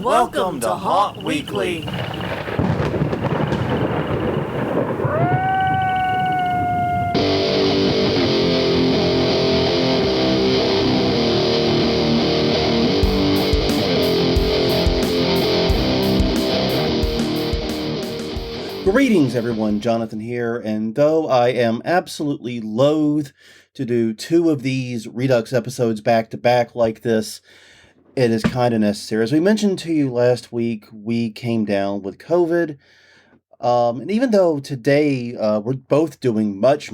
Welcome to Haunt Weekly. Greetings, everyone. Jonathan here, and though I am absolutely loath to do two of these Redux episodes back-to-back like this, it is kind of necessary. As we mentioned to you last week, we came down with COVID, and even though today we're both doing much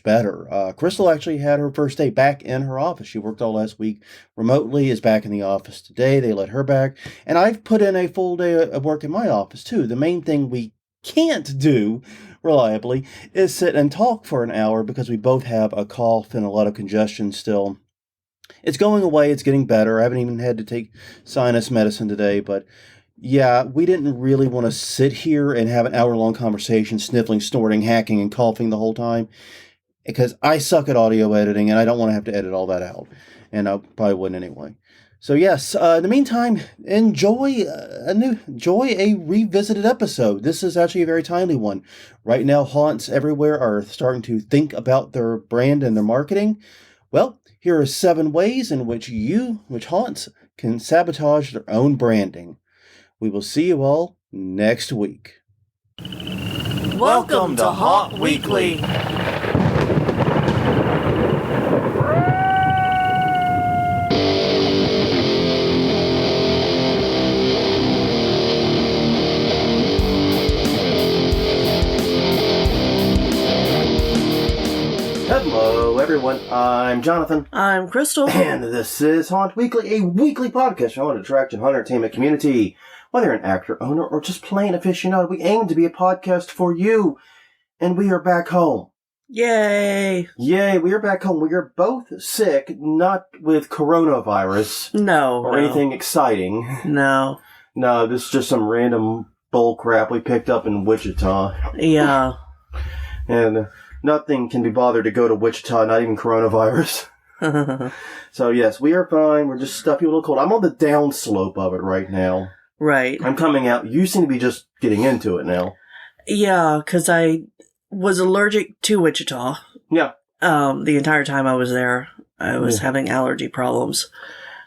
better. Crystal actually had her first day back in her office. She worked all last week remotely, is back in the office today. They let her back, and I've put in a full day of work in my office, too. The main thing we can't do reliably is sit and talk for an hour because we both have a cough and a lot of congestion still. It's going away. It's getting better. I haven't even had to take sinus medicine today, but yeah, we didn't really want to sit here and have an hour-long conversation, sniffling, snorting, hacking, and coughing the whole time, because I suck at audio editing and I don't want to have to edit all that out, and I probably wouldn't anyway. So yes, in the meantime, enjoy a revisited episode. This is actually a very timely one. Right now, haunts everywhere are starting to think about their brand and their marketing. Well, here are 7 ways in which haunts can sabotage their own branding. We will see you all next week. Welcome to Haunt Weekly. Hello, everyone. I'm Jonathan. I'm Crystal. And this is Haunt Weekly, a weekly podcast on attraction haunt entertainment community. Whether you're an actor, owner, or just plain aficionado, we aim to be a podcast for you. And we are back home. Yay! Yay, we are back home. We are both sick, not with coronavirus. Or anything exciting. No, this is just some random bull crap we picked up in Wichita. Yeah. And nothing can be bothered to go to Wichita, not even coronavirus. So yes, we are fine. We're just stuffy, a little cold. I'm on the downslope of it right now. Right. I'm coming out. You seem to be just getting into it now. Yeah, because I was allergic to Wichita. Yeah. The entire time I was there, I was having allergy problems.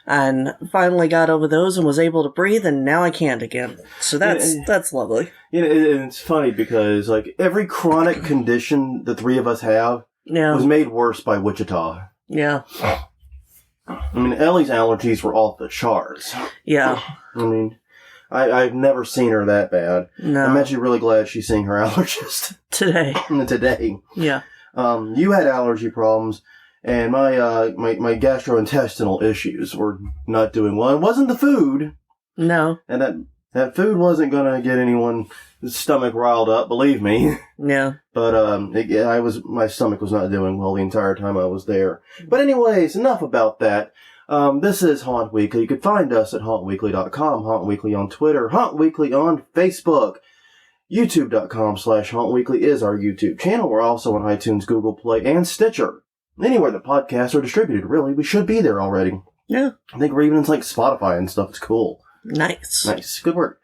And finally got over those and was able to breathe, and now I can't again. So that's lovely. It's funny because, like, every chronic condition the three of us have was made worse by Wichita. Yeah. I mean, Ellie's allergies were off the charts. Yeah. I mean, I've never seen her that bad. No. I'm actually really glad she's seeing her allergist. Today. Yeah. Yeah. You had allergy problems, and my gastrointestinal issues were not doing well. It wasn't the food. No. And that food wasn't going to get anyone's stomach riled up, believe me. Yeah. But my stomach was not doing well the entire time I was there. But anyways, enough about that. This is Haunt Weekly. You can find us at hauntweekly.com, Haunt Weekly on Twitter, Haunt Weekly on Facebook. YouTube.com/Haunt Weekly is our YouTube channel. We're also on iTunes, Google Play, and Stitcher. Anywhere the podcasts are distributed, really. We should be there already. Yeah. I think we're even in like Spotify and stuff. It's cool. Nice. Good work.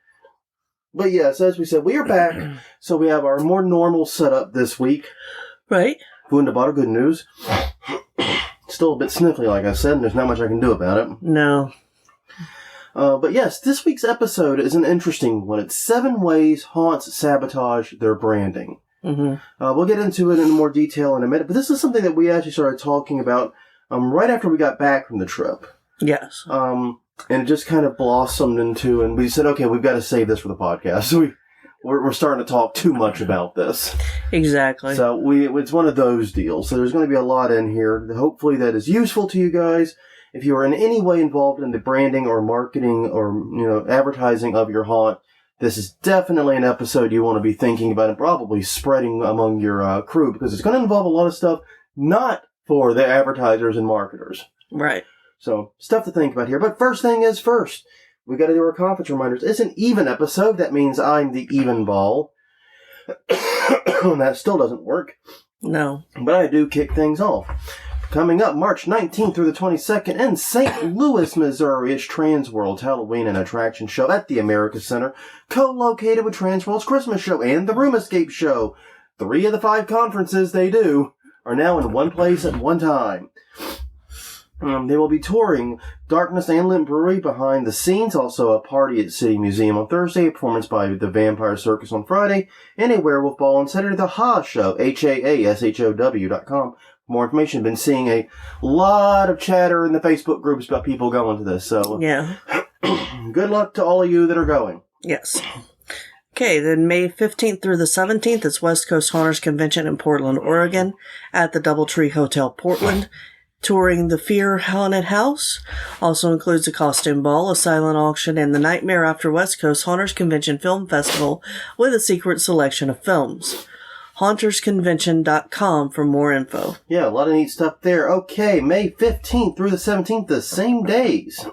But yes, as we said, we are back. So we have our more normal setup this week. Right. Going to bother good news. Still a bit sniffly, like I said, and there's not much I can do about it. No. But yes, this week's episode is an interesting one. It's 7 ways haunts sabotage their branding. Mm-hmm. We'll get into it in more detail in a minute, but this is something that we actually started talking about right after we got back from the trip. Yes. And it just kind of blossomed into, and we said, okay, we've got to save this for the podcast. So we're starting to talk too much about this. Exactly. So it's one of those deals. So there's going to be a lot in here, hopefully that is useful to you guys. If you are in any way involved in the branding or marketing or, advertising of your haunt, this is definitely an episode you want to be thinking about and probably spreading among your crew, because it's going to involve a lot of stuff not for the advertisers and marketers. Right. So, stuff to think about here. But first thing is first, we got to do our conference reminders. It's an even episode. That means I'm the even ball. That still doesn't work. No. But I do kick things off. Coming up March 19th through the 22nd in St. Louis, Missouri, it's Transworld's Halloween and Attraction Show at the America Center, co-located with Transworld's Christmas Show and the Room Escape Show. 3 of the 5 conferences they do are now in one place at one time. They will be touring Darkness and Limp Brewery behind the scenes, also a party at City Museum on Thursday, a performance by the Vampire Circus on Friday, and a werewolf ball on Saturday, the Ha Show, HAASHOW.com. For more information, I've been seeing a lot of chatter in the Facebook groups about people going to this, so yeah. Good luck to all of you that are going. Yes. Okay, then May 15th through the 17th is West Coast Haunters Convention in Portland, Oregon, at the Doubletree Hotel, Portland. Touring the Fear Haunted House. Also includes a costume ball, a silent auction, and the Nightmare After West Coast Haunters Convention Film Festival with a secret selection of films. HauntersConvention.com for more info. Yeah, a lot of neat stuff there. Okay, May 15th through the 17th, the same days.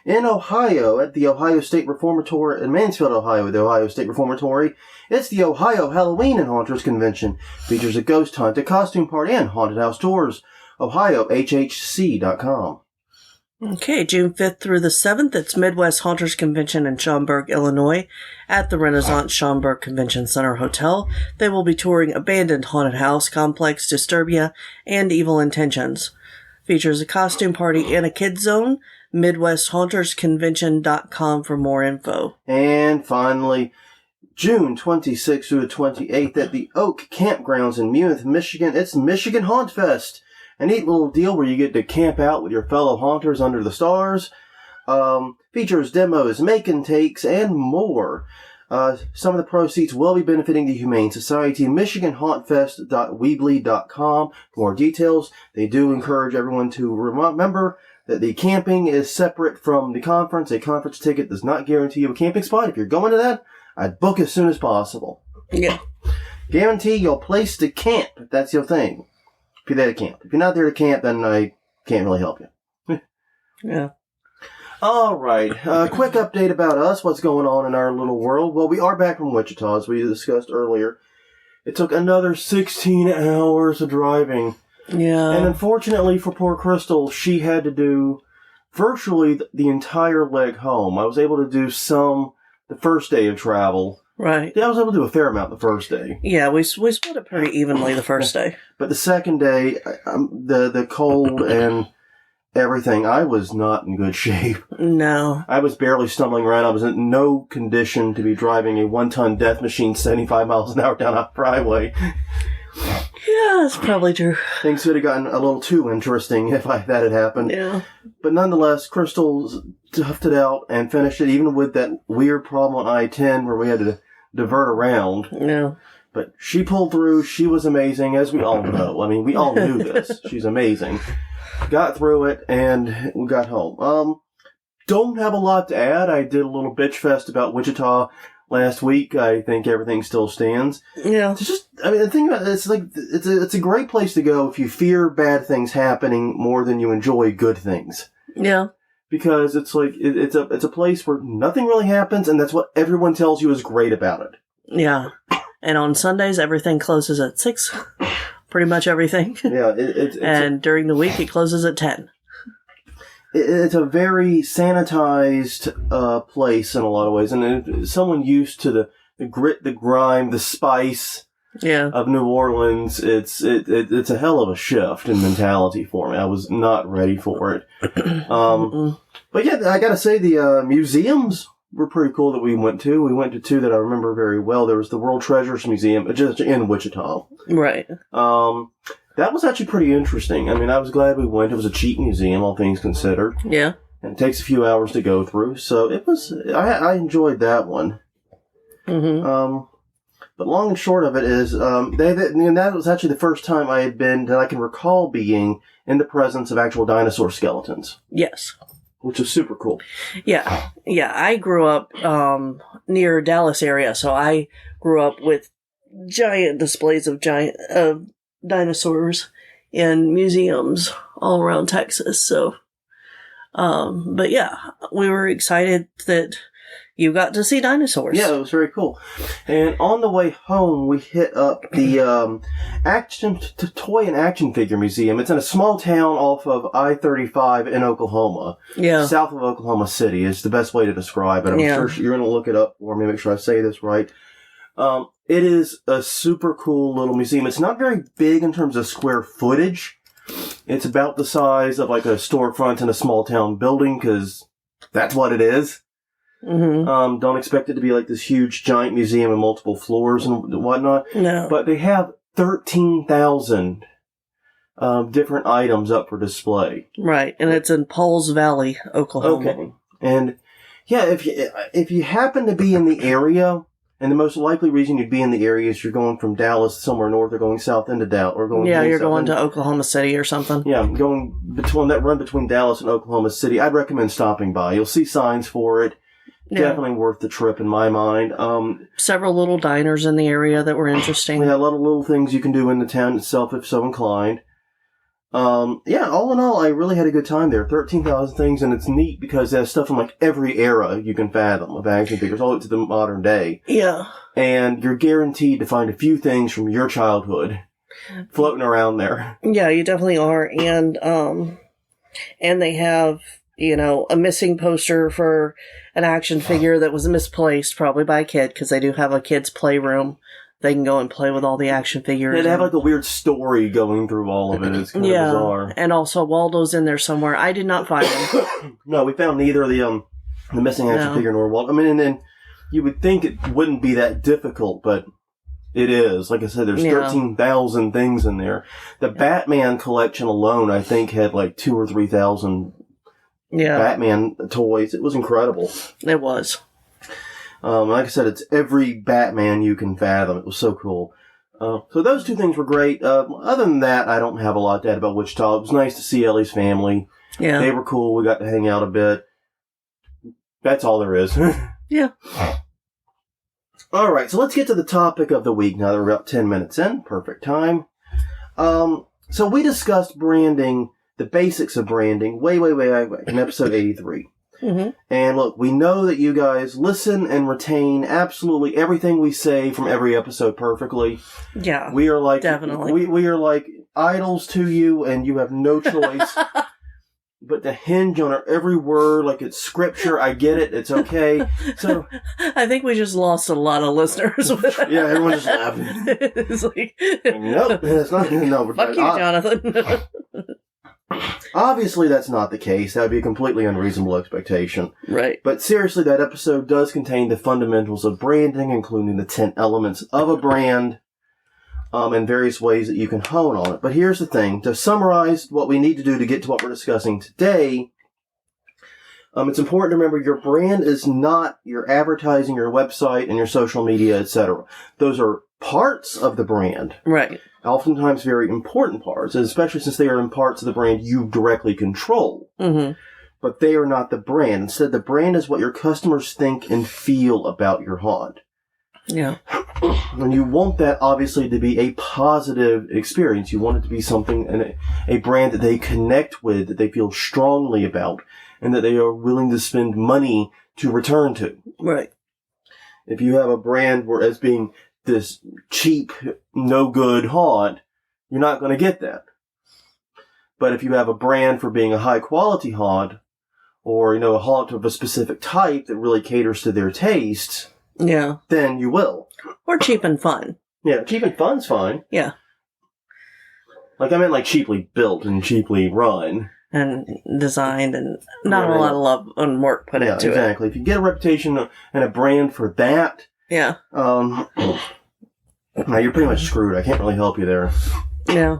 In Ohio, at the Ohio State Reformatory, in Mansfield, Ohio, at the Ohio State Reformatory, it's the Ohio Halloween and Haunters Convention. Features a ghost hunt, a costume party, and haunted house tours. OhioHHC.com. Okay, June 5th through the 7th, it's Midwest Haunters Convention in Schaumburg, Illinois, at the Renaissance Schaumburg Convention Center Hotel. They will be touring Abandoned Haunted House, Complex, Disturbia, and Evil Intentions. Features a costume party and a kids zone. MidwestHauntersConvention.com for more info. And finally, June 26th through the 28th at the Oak Campgrounds in Munich, Michigan, it's Michigan Haunt Fest. A neat little deal where you get to camp out with your fellow haunters under the stars. Features demos, make-and takes, and more. Some of the proceeds will be benefiting the Humane Society. MichiganHauntFest.weebly.com for more details. They do encourage everyone to remember that the camping is separate from the conference. A conference ticket does not guarantee you a camping spot. If you're going to that, I'd book as soon as possible. Yeah. Guarantee your place to camp, if that's your thing. If you're there to camp. If you're not there to camp, then I can't really help you. Yeah. All right. Quick update about us. What's going on in our little world? Well, we are back from Wichita, as we discussed earlier. It took another 16 hours of driving. Yeah. And unfortunately for poor Crystal, she had to do virtually the entire leg home. I was able to do some the first day of travel. Right. Yeah, I was able to do a fair amount the first day. Yeah, we split it pretty evenly the first day. But the second day, the cold and everything, I was not in good shape. No. I was barely stumbling around. I was in no condition to be driving a 1-ton death machine 75 miles an hour down a driveway. Yeah, that's probably true. Things would have gotten a little too interesting if that had happened. Yeah. But nonetheless, Crystal toughed it out and finished it, even with that weird problem on I-10 where we had to divert around. Yeah. But she pulled through. She was amazing, as we all know. I mean, we all knew this. She's amazing. Got through it, and we got home. Don't have a lot to add. I did a little bitch fest about Wichita last week. I think everything still stands. Yeah. It's just, I mean, the thing about it, it's like, it's a great place to go if you fear bad things happening more than you enjoy good things. Yeah. Because it's like, it's a place where nothing really happens, and that's what everyone tells you is great about it. Yeah. And on Sundays, everything closes at 6. Pretty much everything. Yeah. And during the week, it closes at 10. It's a very sanitized place in a lot of ways. And someone used to the grit, the grime, the spice of New Orleans, it's a hell of a shift in mentality for me. I was not ready for it. But yeah, I gotta say, the museums were pretty cool that we went to. We went to 2 that I remember very well. There was the World Treasures Museum, just in Wichita. Right. That was actually pretty interesting. I mean, I was glad we went. It was a cheap museum, all things considered. Yeah. And it takes a few hours to go through, so it was, I enjoyed that one. Mm-hmm. But long and short of it is, and that was actually the first time I had been, that I can recall being in the presence of actual dinosaur skeletons. Yes. Which is super cool. Yeah. Yeah, I grew up near Dallas area, so I grew up with giant displays of dinosaurs in museums all around Texas. So, but yeah, we were excited that you got to see dinosaurs. Yeah, it was very cool. And on the way home, we hit up the Toy and Action Figure Museum. It's in a small town off of I-35 in Oklahoma. Yeah. South of Oklahoma City is the best way to describe it. I'm sure you're going to look it up for me, make sure I say this right. It is a super cool little museum. It's not very big in terms of square footage. It's about the size of like a storefront in a small town building, because that's what it is. Mm-hmm. Don't expect it to be like this huge, giant museum with multiple floors and whatnot. No. But they have 13,000 different items up for display. Right, and it's in Pauls Valley, Oklahoma. Okay. And yeah, if you happen to be in the area, and the most likely reason you'd be in the area is you're going from Dallas somewhere north or going south into Dallas. Or going you're going to Oklahoma City or something. Yeah, going between that run between Dallas and Oklahoma City. I'd recommend stopping by. You'll see signs for it. Yeah. Definitely worth the trip in my mind. Several little diners in the area that were interesting. Yeah, a lot of little things you can do in the town itself if so inclined. Yeah, all in all, I really had a good time there. 13,000 things, and it's neat because there's stuff from like every era you can fathom of action figures, all the way to the modern day. Yeah. And you're guaranteed to find a few things from your childhood floating around there. Yeah, you definitely are. And they have, a missing poster for an action figure that was misplaced, probably by a kid, because they do have a kid's playroom. They can go and play with all the action figures. Yeah, they have like a weird story going through all of it. It's kind of bizarre. And also Waldo's in there somewhere. I did not find him. No, we found neither of the missing action figure nor Waldo. I mean, and then you would think it wouldn't be that difficult, but it is. Like I said, there's 13,000 things in there. The Batman collection alone, I think, had like 2,000 or 3,000 Batman toys. It was incredible. It was. Like I said, it's every Batman you can fathom. It was so cool. So those two things were great. Other than that, I don't have a lot to add about Wichita. It was nice to see Ellie's family. Yeah. They were cool. We got to hang out a bit. That's all there is. Yeah. All right, so let's get to the topic of the week now that we're about 10 minutes in. Perfect time. So we discussed branding, the basics of branding, way back in episode 83. Mm-hmm. And look, we know that you guys listen and retain absolutely everything we say from every episode perfectly. Yeah, we are like definitely we are like idols to you, and you have no choice but to hinge on our every word like it's scripture. I get it; it's okay. So I think we just lost a lot of listeners. Yeah, everyone's just laughing. It's like, nope, it's not. No, fuck you, Jonathan. Obviously, that's not the case. That would be a completely unreasonable expectation. Right. But seriously, that episode does contain the fundamentals of branding, including the 10 elements of a brand, and various ways that you can hone on it. But here's the thing. To summarize what we need to do to get to what we're discussing today, it's important to remember your brand is not your advertising, your website, and your social media, etc. Those are parts of the brand. Right. Oftentimes very important parts, especially since they are in parts of the brand you directly control. Mm-hmm. But they are not the brand. Instead, the brand is what your customers think and feel about your haunt. Yeah. And you want that, obviously, to be a positive experience. You want it to be something, a brand that they connect with, that they feel strongly about, and that they are willing to spend money to return to. Right. If you have a brand as being this cheap, no good haunt, you're not going to get that. But if you have a brand for being a high quality haunt, or, a haunt of a specific type that really caters to their tastes, then you will. Or cheap and fun. Yeah, cheap and fun's fine. Yeah. Like, I meant like cheaply built and cheaply run. And designed, and not a lot of love and work put into it. Exactly. If you get a reputation and a brand for that, now you're pretty much screwed. I can't really help you there. Yeah.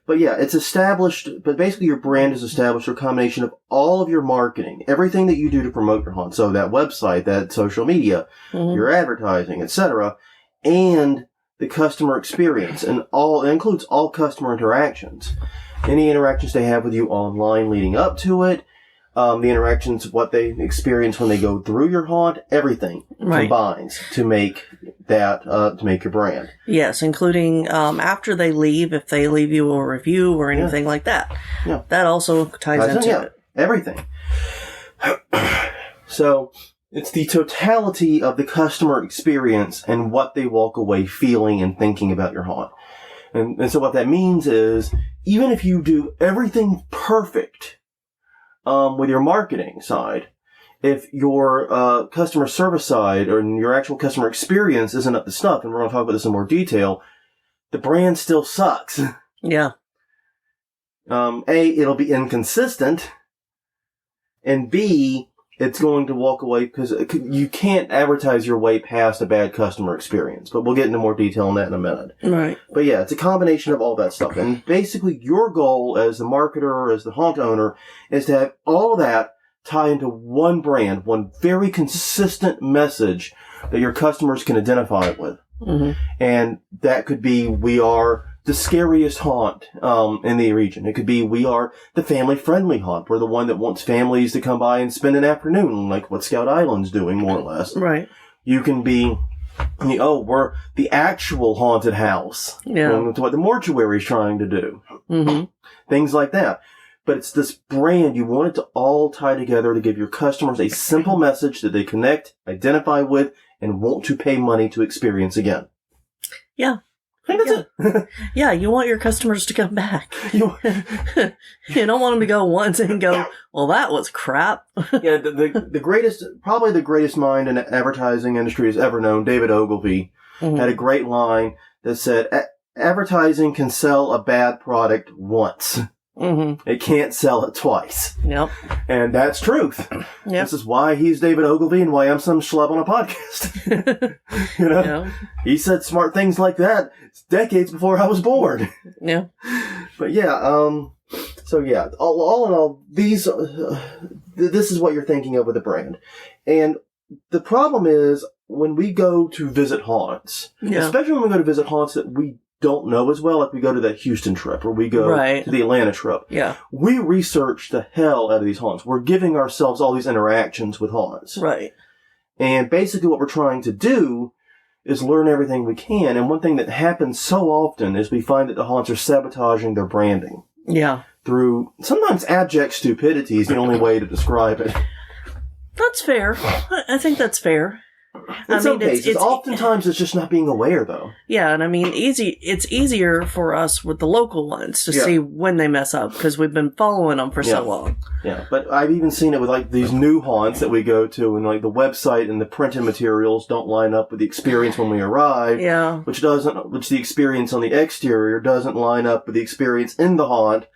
But yeah, it's established, but basically your brand is established through a combination of all of your marketing, everything that you do to promote your haunt. So that website, that social media, your advertising, etc., and the customer experience, and it includes all customer interactions. Any interactions they have with you online leading up to it, the interactions, what they experience when they go through your haunt, everything combines to make that, to make your brand. Yes, including after they leave, if they leave you a review or anything like that. Yeah. That also ties into it. Everything. So, It's the totality of the customer experience and what they walk away feeling and thinking about your haunt. And so what that means is, even if you do everything perfect with your marketing side, if your customer service side or your actual customer experience isn't up to snuff, and we're going to talk about this in more detail, the brand still sucks. Yeah. A, it'll be inconsistent, and B, it's going to walk away because you can't advertise your way past a bad customer experience. But we'll get into more detail on that in a minute. Right. But yeah, it's a combination of all that stuff. And basically your goal as the marketer, as the haunt owner, is to have all of that tie into one brand, one very consistent message that your customers can identify with. Mm-hmm. And that could be, we are the scariest haunt in the region. It could be, we are the family-friendly haunt. We're the one that wants families to come by and spend an afternoon, like what Scout Island's doing, more or less. Right. You can be, we're the actual haunted house. Yeah. It's what the mortuary's trying to do. Mm-hmm. Things like that. But it's this brand. You want it to all tie together to give your customers a simple message that they connect, identify with, and want to pay money to experience again. Yeah. I think that's it. Yeah, you want your customers to come back. You don't want them to go once and go, well, that was crap. Yeah, the greatest, probably the greatest mind in the advertising industry has ever known, David Ogilvy, had a great line that said, advertising can sell a bad product once. Mm-hmm. It can't sell it twice. Yep. And that's truth. Yep. This is why he's David Ogilvy and why I'm some schlub on a podcast. Yeah. He said smart things like that decades before I was born. Yeah. But yeah, so yeah, all in all, these, this is what you're thinking of with a brand. And the problem is when we go to visit haunts, especially when we go to visit haunts that we don't know as well, like we go to that Houston trip or we go to the Atlanta trip. Yeah. We research the hell out of these haunts. We're giving ourselves all these interactions with haunts. Right. And basically what we're trying to do is learn everything we can. And one thing that happens so often is we find that the haunts are sabotaging their branding. Yeah. Through sometimes abject stupidity is the only way to describe it. That's fair. I think that's fair. In some cases, oftentimes it's just not being aware, though. Yeah, and I mean, it's easier for us with the local ones to see when they mess up, because we've been following them for so long. Yeah, but I've even seen it with, like, these new haunts that we go to, and, like, the website and the printed materials don't line up with the experience when we arrive. Yeah. Which the experience on the exterior doesn't line up with the experience in the haunt.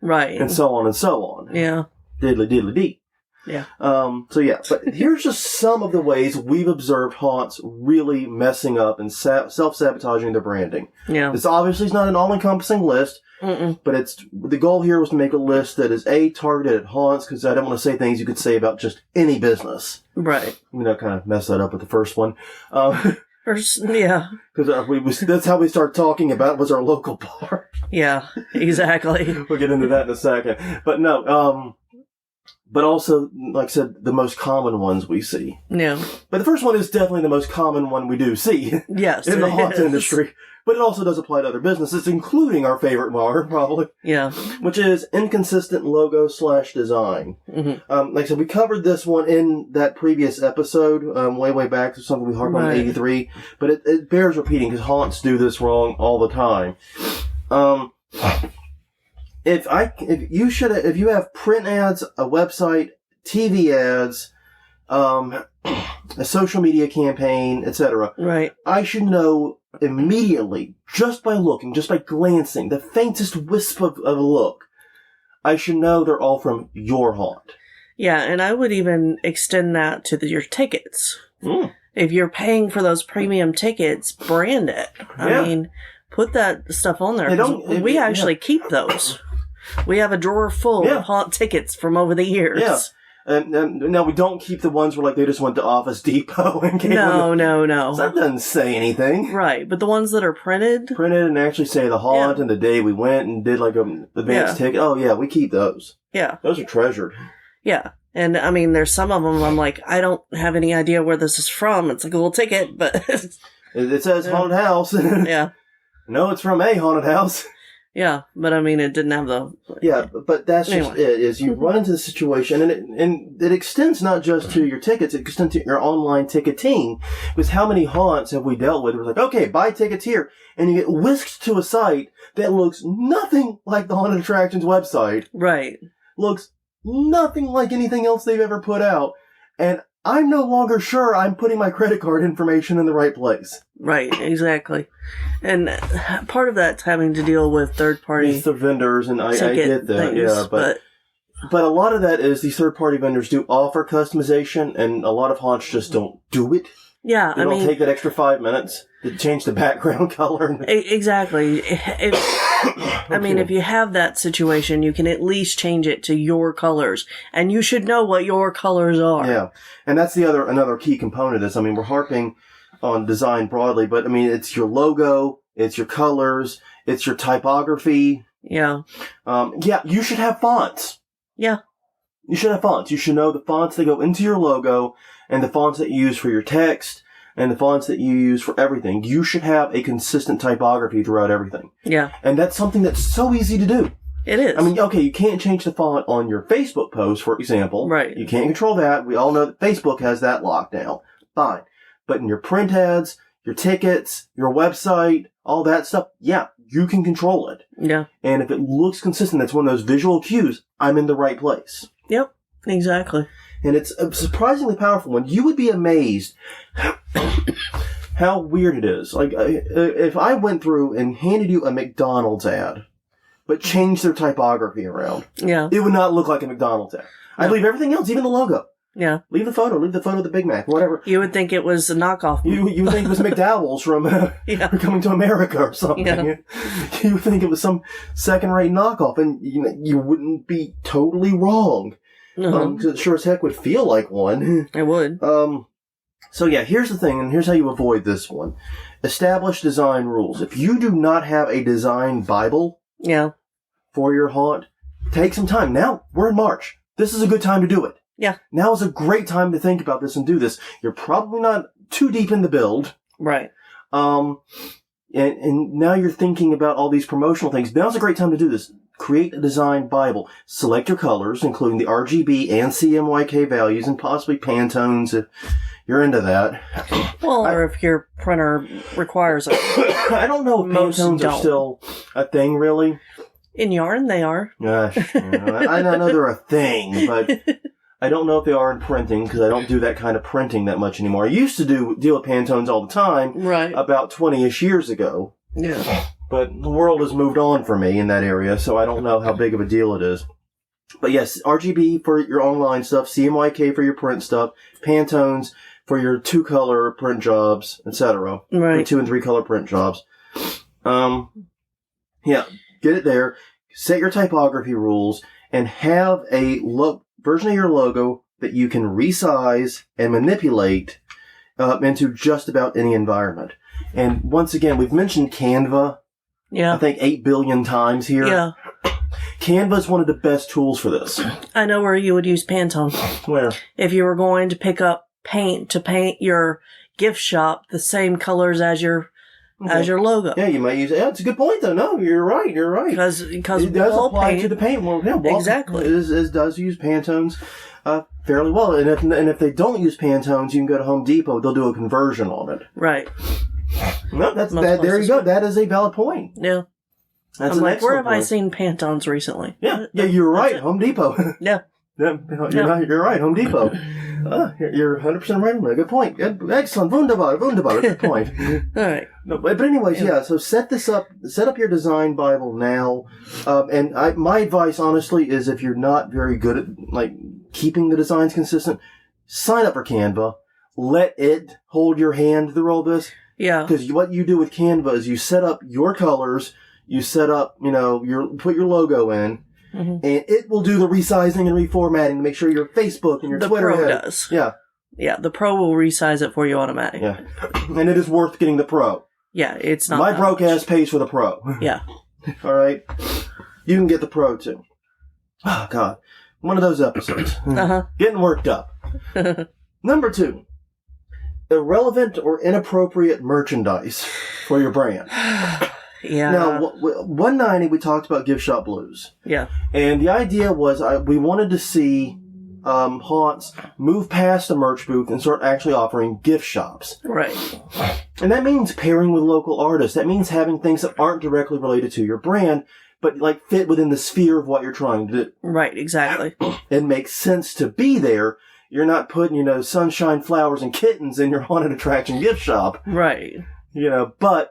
Right. And so on and so on. Yeah. Diddly diddly dee. Yeah. So yeah, but here's just some of the ways we've observed haunts really messing up and self-sabotaging their branding. Yeah. This obviously is not an all-encompassing list, but the goal here was to make a list that is targeted at haunts, because I don't want to say things you could say about just any business. Right. Kind of mess that up with the first one. Yeah. Because that's how we start talking about was our local bar. Yeah, exactly. We'll get into that in a second. But no, but also, like I said, the most common ones we see. Yeah. But the first one is definitely the most common one we do see. Yes. In the haunt industry. But it also does apply to other businesses, including our favorite bar, probably. Yeah. Which is inconsistent logo/design. Mm-hmm. Like I said, we covered this one in that previous episode, way back. It's something we harped on in 83. But it bears repeating, because haunts do this wrong all the time. If you have print ads, a website, TV ads, a social media campaign, etc. Right. I should know immediately, just by looking, just by glancing, the faintest wisp of a look, I should know they're all from your haunt. Yeah, and I would even extend that to your tickets. If you're paying for those premium tickets, brand it. I mean, put that stuff on there. We actually keep those. We have a drawer full of haunt tickets from over the years. Yeah. And now we don't keep the ones where, like, they just went to Office Depot and gave them. No. So that doesn't say anything. Right, but the ones that are printed and actually say the haunt and the day we went and did, like, an advance ticket. Oh, yeah, we keep those. Yeah. Those are treasured. Yeah. And, I mean, there's some of them I'm like, I don't have any idea where this is from. It's like a little ticket, but... It says haunted house. Yeah. No, it's from a haunted house. Yeah, but I mean, it didn't have the... Yeah, but that's just Anyway. it, is you run into the situation, and it extends not just to your tickets, it extends to your online ticketing, because how many haunts have we dealt with? It was like, okay, buy tickets here, and you get whisked to a site that looks nothing like the Haunted Attractions website. Right. Looks nothing like anything else they've ever put out, and I'm no longer sure I'm putting my credit card information in the right place. Right, exactly. And part of that's having to deal with third-party It's the vendors, and I get that, things, yeah, but a lot of that is these third-party vendors do offer customization, and a lot of haunts just don't do it. yeah, They don't take that extra 5 minutes to change the background color. Exactly. If you have that situation, you can at least change it to your colors, and you should know what your colors are. Yeah, and that's another key component is, we're harping on design broadly, but it's your logo, it's your colors, it's your typography. Yeah. You should have fonts. Yeah. You should have fonts. You should know the fonts that go into your logo, and the fonts that you use for your text, and the fonts that you use for everything. You should have a consistent typography throughout everything. Yeah. And that's something that's so easy to do. It is. Okay, you can't change the font on your Facebook post, for example. Right. You can't control that. We all know that Facebook has that locked down. Fine. But in your print ads, your tickets, your website, all that stuff, yeah, you can control it. Yeah. And if it looks consistent, that's one of those visual cues. I'm in the right place. Yep. Exactly. And it's a surprisingly powerful one. You would be amazed how weird it is. Like, if I went through and handed you a McDonald's ad, but changed their typography around, Yeah. it would not look like a McDonald's ad. I'd leave everything else, even the logo. Yeah. Leave the photo of the Big Mac, whatever. You would think it was a knockoff. You would think it was McDowell's from Yeah. Coming to America or something. Yeah. You would think it was some second-rate knockoff, and you wouldn't be totally wrong. Uh-huh. 'Cause it sure as heck would feel like one. It would. So yeah, here's the thing, and here's how you avoid this one. Establish design rules. If you do not have a design Bible Yeah. for your haunt, take some time. Now, we're in March. This is a good time to do it. Yeah. Now is a great time to think about this and do this. You're probably not too deep in the build. Right. And now you're thinking about all these promotional things. Now's a great time to do this. Create a design Bible. Select your colors, including the RGB and CMYK values, and possibly Pantones if you're into that. Well, or if your printer requires it. I don't know if Most Pantones are don't. still a thing, really. In yarn, they are. Gosh, I know they're a thing, but I don't know if they are in printing, because I don't do that kind of printing that much anymore. I used to deal with Pantones all the time, Right. about 20-ish years ago. Yeah. But the world has moved on for me in that area, so I don't know how big of a deal it is. But yes, RGB for your online stuff, CMYK for your print stuff, Pantones for your 2-color print jobs, etc. Right. 2 and 3 color print jobs. Yeah, get it there. Set your typography rules, and have a version of your logo that you can resize and manipulate into just about any environment. And once again, we've mentioned Canva, Yeah. I think 8 billion times here. Yeah. Canva is one of the best tools for this. I know where you would use Pantone. Where? If you were going to pick up paint to paint your gift shop the same colors as your logo. Yeah, you might use it. Yeah, it's a good point, though. No, you're right. You're right. Because it does wall apply paint, to the paint world. Yeah, Exactly. It does use Pantones fairly well. And if they don't use Pantones, you can go to Home Depot. They'll do a conversion on it. right. No, Most there you places go. do. That is a valid point. Yeah. That's I'm an like, where excellent have I point. seen Pantones recently? Yeah, you're right. Home Depot. Yeah. Yeah, you're right. Home Depot. You're 100% right on that. Good point. Excellent. Wunderbar. Good point. All right. No, but anyways, yeah. So set this up. Set up your design Bible now. And my advice, honestly, is if you're not very good at keeping the designs consistent, sign up for Canva. Let it hold your hand through all this. Yeah. Because what you do with Canva is you set up your colors. You set up, put your logo in. Mm-hmm. And it will do the resizing and reformatting to make sure your Facebook and your The Twitter Pro hit. does. Yeah. Yeah, the Pro will resize it for you automatically. Yeah. And it is worth getting the Pro. Yeah, it's not My that broke much. ass pays for the Pro. Yeah. All right. You can get the Pro too. Oh, God. One of those episodes. Uh-huh. Getting worked up. Number 2. Irrelevant or inappropriate merchandise for your brand. Yeah. Now, 190, we talked about gift shop blues. Yeah. And the idea was we wanted to see haunts move past the merch booth and start actually offering gift shops. Right. And that means pairing with local artists. That means having things that aren't directly related to your brand, but like fit within the sphere of what you're trying to do. Right, exactly. It makes sense to be there. You're not putting, sunshine, flowers, and kittens in your haunted attraction gift shop. Right. But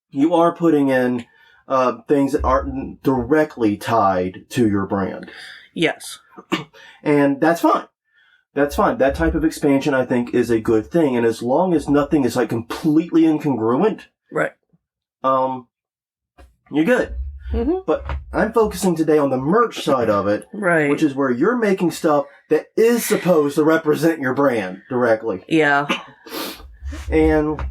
you are putting in things that aren't directly tied to your brand. Yes. And that's fine. That's fine. That type of expansion, I think, is a good thing. And as long as nothing is like completely incongruent, right, you're good. Mm-hmm. But I'm focusing today on the merch side of it, right, which is where you're making stuff that is supposed to represent your brand directly. Yeah. And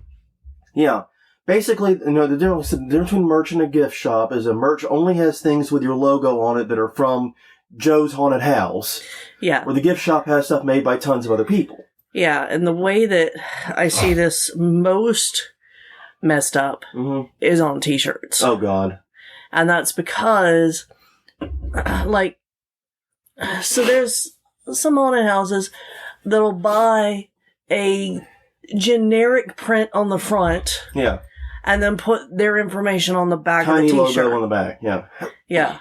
yeah, basically, the difference between merch and a gift shop is a merch only has things with your logo on it that are from Joe's Haunted House. Yeah. Where the gift shop has stuff made by tons of other people. Yeah, and the way that I see this most messed up is on t-shirts. Oh, God. And that's because, so there's some haunted houses that'll buy a generic print on the front. Yeah. And then put their information on the back Tiny of the t-shirt. logo on the back, yeah. Yeah.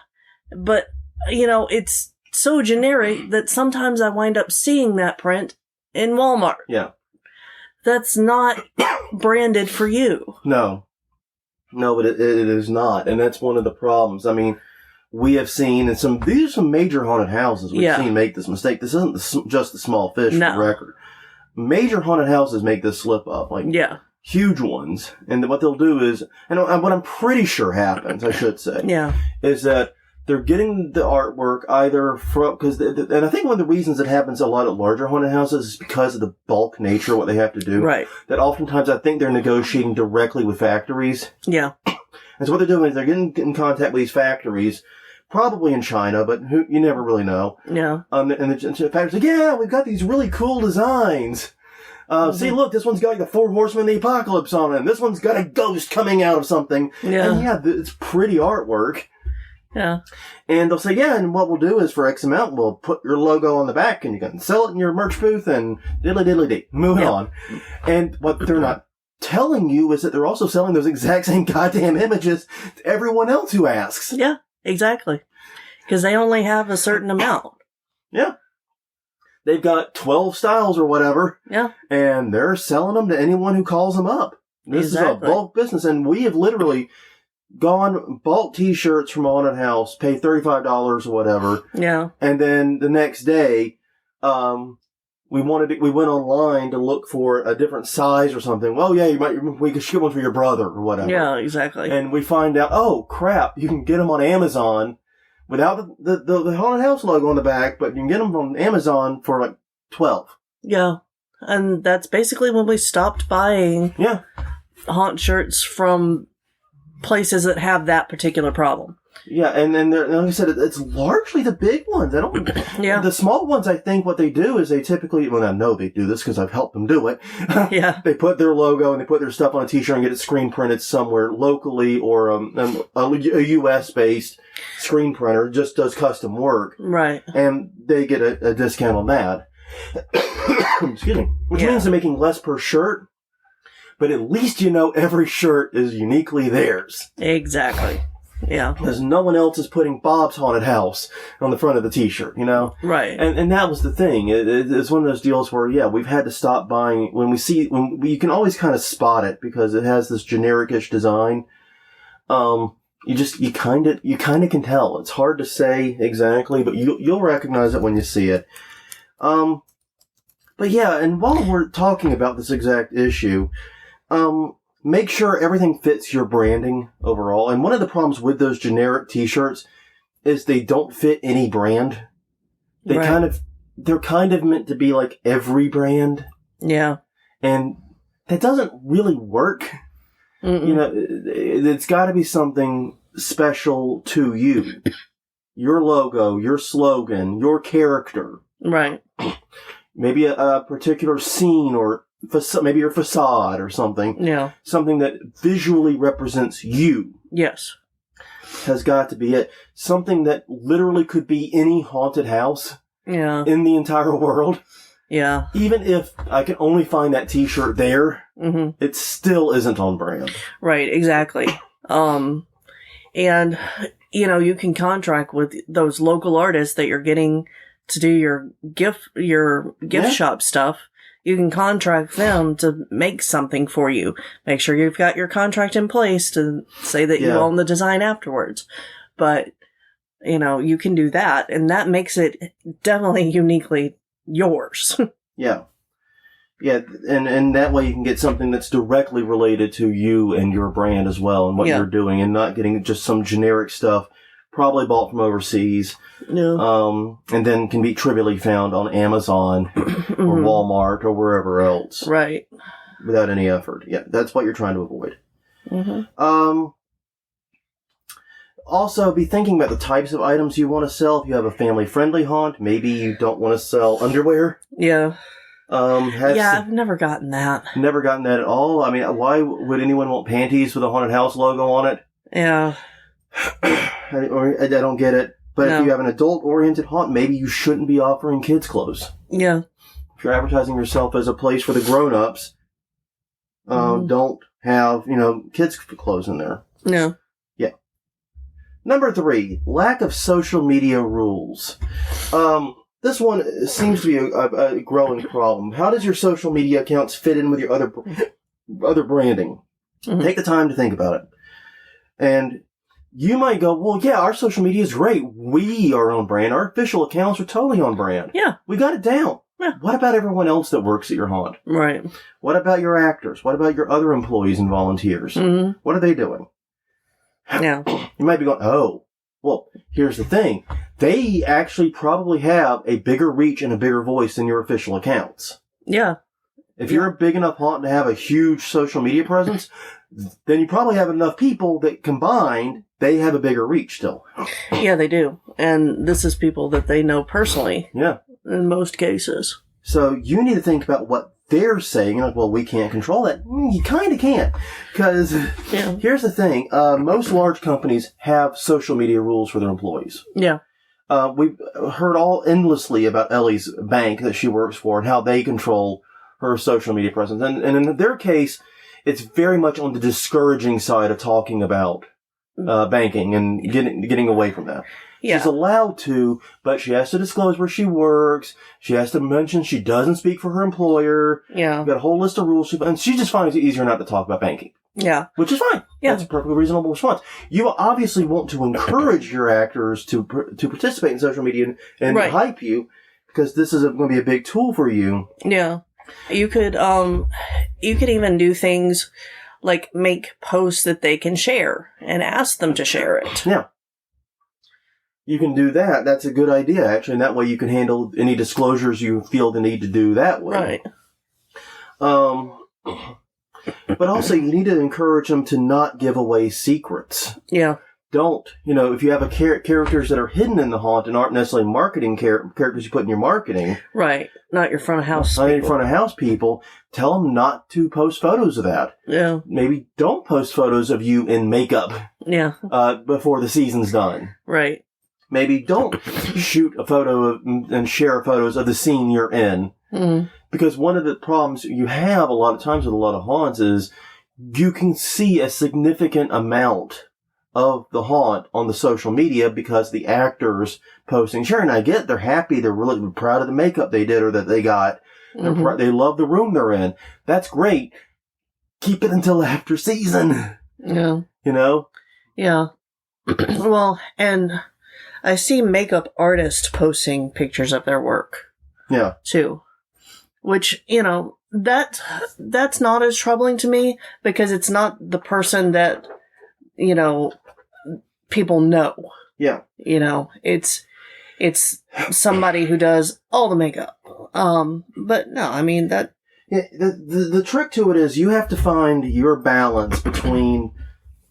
But, it's so generic that sometimes I wind up seeing that print in Walmart. Yeah. That's not branded for you. No, but it is not. And that's one of the problems. I mean, we have seen, these are some major haunted houses we've seen make this mistake. This isn't just the small fish, for the record. Major haunted houses make this slip up. Huge ones. And what they'll do is, and what I'm pretty sure happens, I should say, is that they're getting the artwork either from, and I think one of the reasons it happens a lot at larger haunted houses is because of the bulk nature of what they have to do. Right. That oftentimes I think they're negotiating directly with factories. Yeah. And so what they're doing is they're getting in contact with these factories, probably in China, but you never really know. Yeah. And the factories like, yeah, we've got these really cool designs. See, look, this one's got like the 4 Horsemen of the Apocalypse on it, and this one's got a ghost coming out of something. Yeah. And it's pretty artwork. Yeah. And they'll say, yeah, and what we'll do is for X amount, we'll put your logo on the back and you can sell it in your merch booth and diddly-diddly-dee. Moving on. And what they're not telling you is that they're also selling those exact same goddamn images to everyone else who asks. Yeah, exactly. Because they only have a certain amount. Yeah. They've got 12 styles or whatever. Yeah. And they're selling them to anyone who calls them up. This is a bulk business. And we have literally gone, bought t-shirts from a haunted house, pay $35 or whatever. Yeah. And then the next day, we went online to look for a different size or something. Well, yeah, we could ship one for your brother or whatever. Yeah, exactly. And we find out, oh crap, you can get them on Amazon without the haunted house logo on the back, but you can get them from Amazon for like $12. Yeah. And that's basically when we stopped buying haunt shirts from places that have that particular problem. Yeah, and then like I said, it's largely the big ones. The small ones, I think what they do is they typically, well, I know they do this because I've helped them do it. Yeah. They put their logo and they put their stuff on a t-shirt and get it screen printed somewhere locally, or a US-based screen printer just does custom work. Right. And they get a discount on that. Excuse me. Which means they're making less per shirt. But at least every shirt is uniquely theirs. Exactly. Yeah. Because no one else is putting Bob's Haunted House on the front of the t-shirt, Right. And that was the thing. It's one of those deals where, we've had to stop buying when you can always kind of spot it because it has this generic-ish design. You kind of can tell. It's hard to say exactly, but you'll recognize it when you see it. But yeah, and while we're talking about this exact issue, make sure everything fits your branding overall. And one of the problems with those generic t-shirts is they don't fit any brand. They're kind of meant to be like every brand. Yeah. And that doesn't really work. It's got to be something special to you. Your logo, your slogan, your character. Right. maybe a particular scene or maybe your facade or something. Yeah. Something that visually represents you. Yes. Has got to be it. Something that literally could be any haunted house. Yeah. In the entire world. Yeah. Even if I can only find that t-shirt there, it still isn't on brand. Right, exactly. And, you can contract with those local artists that you're getting to do your gift shop stuff. You can contract them to make something for you. Make sure you've got your contract in place to say that you own the design afterwards. But, you can do that, and that makes it definitely uniquely yours. Yeah. Yeah, and that way you can get something that's directly related to you and your brand as well and what you're doing, and not getting just some generic stuff probably bought from overseas. No. And then can be trivially found on Amazon or Walmart or wherever else. Right. Without any effort. Yeah, that's what you're trying to avoid. Also, be thinking about the types of items you want to sell. If you have a family-friendly haunt, maybe you don't want to sell underwear. Yeah. I've I've never gotten that. Never gotten that at all. I mean, why would anyone want panties with a haunted house logo on it? Yeah. I don't get it. But if you have an adult-oriented haunt, maybe you shouldn't be offering kids' clothes. Yeah. If you're advertising yourself as a place for the grown-ups, don't have, kids' clothes in there. No. Yeah. Number 3, lack of social media rules. This one seems to be a growing problem. How does your social media accounts fit in with your other branding? Take the time to think about it. And you might go, well, yeah, our social media is great. We are on brand. Our official accounts are totally on brand. Yeah. We got it down. Yeah. What about everyone else that works at your haunt? Right. What about your actors? What about your other employees and volunteers? What are they doing? Yeah. You might be going, oh, well, here's the thing. They actually probably have a bigger reach and a bigger voice than your official accounts. Yeah. If you're a big enough haunt to have a huge social media presence, then you probably have enough people that combined, they have a bigger reach still. Yeah, they do. And this is people that they know personally. Yeah. In most cases. So you need to think about what they're saying. Like, well, we can't control that. You kind of can't. Because here's the thing. Most large companies have social media rules for their employees. Yeah. We've heard endlessly about Ellie's bank that she works for and how they control her social media presence. And in their case, it's very much on the discouraging side of talking about banking and getting away from that. Yeah. She's allowed to, but she has to disclose where she works. She has to mention she doesn't speak for her employer. Yeah. We've got a whole list of rules. And she just finds it easier not to talk about banking. Yeah. Which is fine. Yeah. That's a perfectly reasonable response. You obviously want to encourage your actors to participate in social media and hype you, because this is going to be a big tool for you. Yeah. You could even do things like make posts that they can share and ask them to share it. Yeah. You can do that. That's a good idea, actually. And that way you can handle any disclosures you feel the need to do that way. Right. But also you need to encourage them to not give away secrets. Yeah. Don't, if you have characters that are hidden in the haunt and aren't necessarily marketing characters you put in your marketing. Right. Not your front of house people. Not your front of house people. Tell them not to post photos of that. Yeah. Maybe don't post photos of you in makeup. Yeah. Before the season's done. Right. Maybe don't shoot a photo and share photos of the scene you're in. Mm-hmm. Because one of the problems you have a lot of times with a lot of haunts is you can see a significant amount of the haunt on the social media because the actors posting. Sure, and I get they're happy, they're really proud of the makeup they did or that they got. Mm-hmm. They love the room they're in. That's great. Keep it until after season. Yeah. Yeah. Well, and I see makeup artists posting pictures of their work. Yeah. Too. Which, that's not as troubling to me because it's not the person that, people know. Yeah. It's somebody who does all the makeup. But no, I mean that. Yeah, the trick to it is you have to find your balance between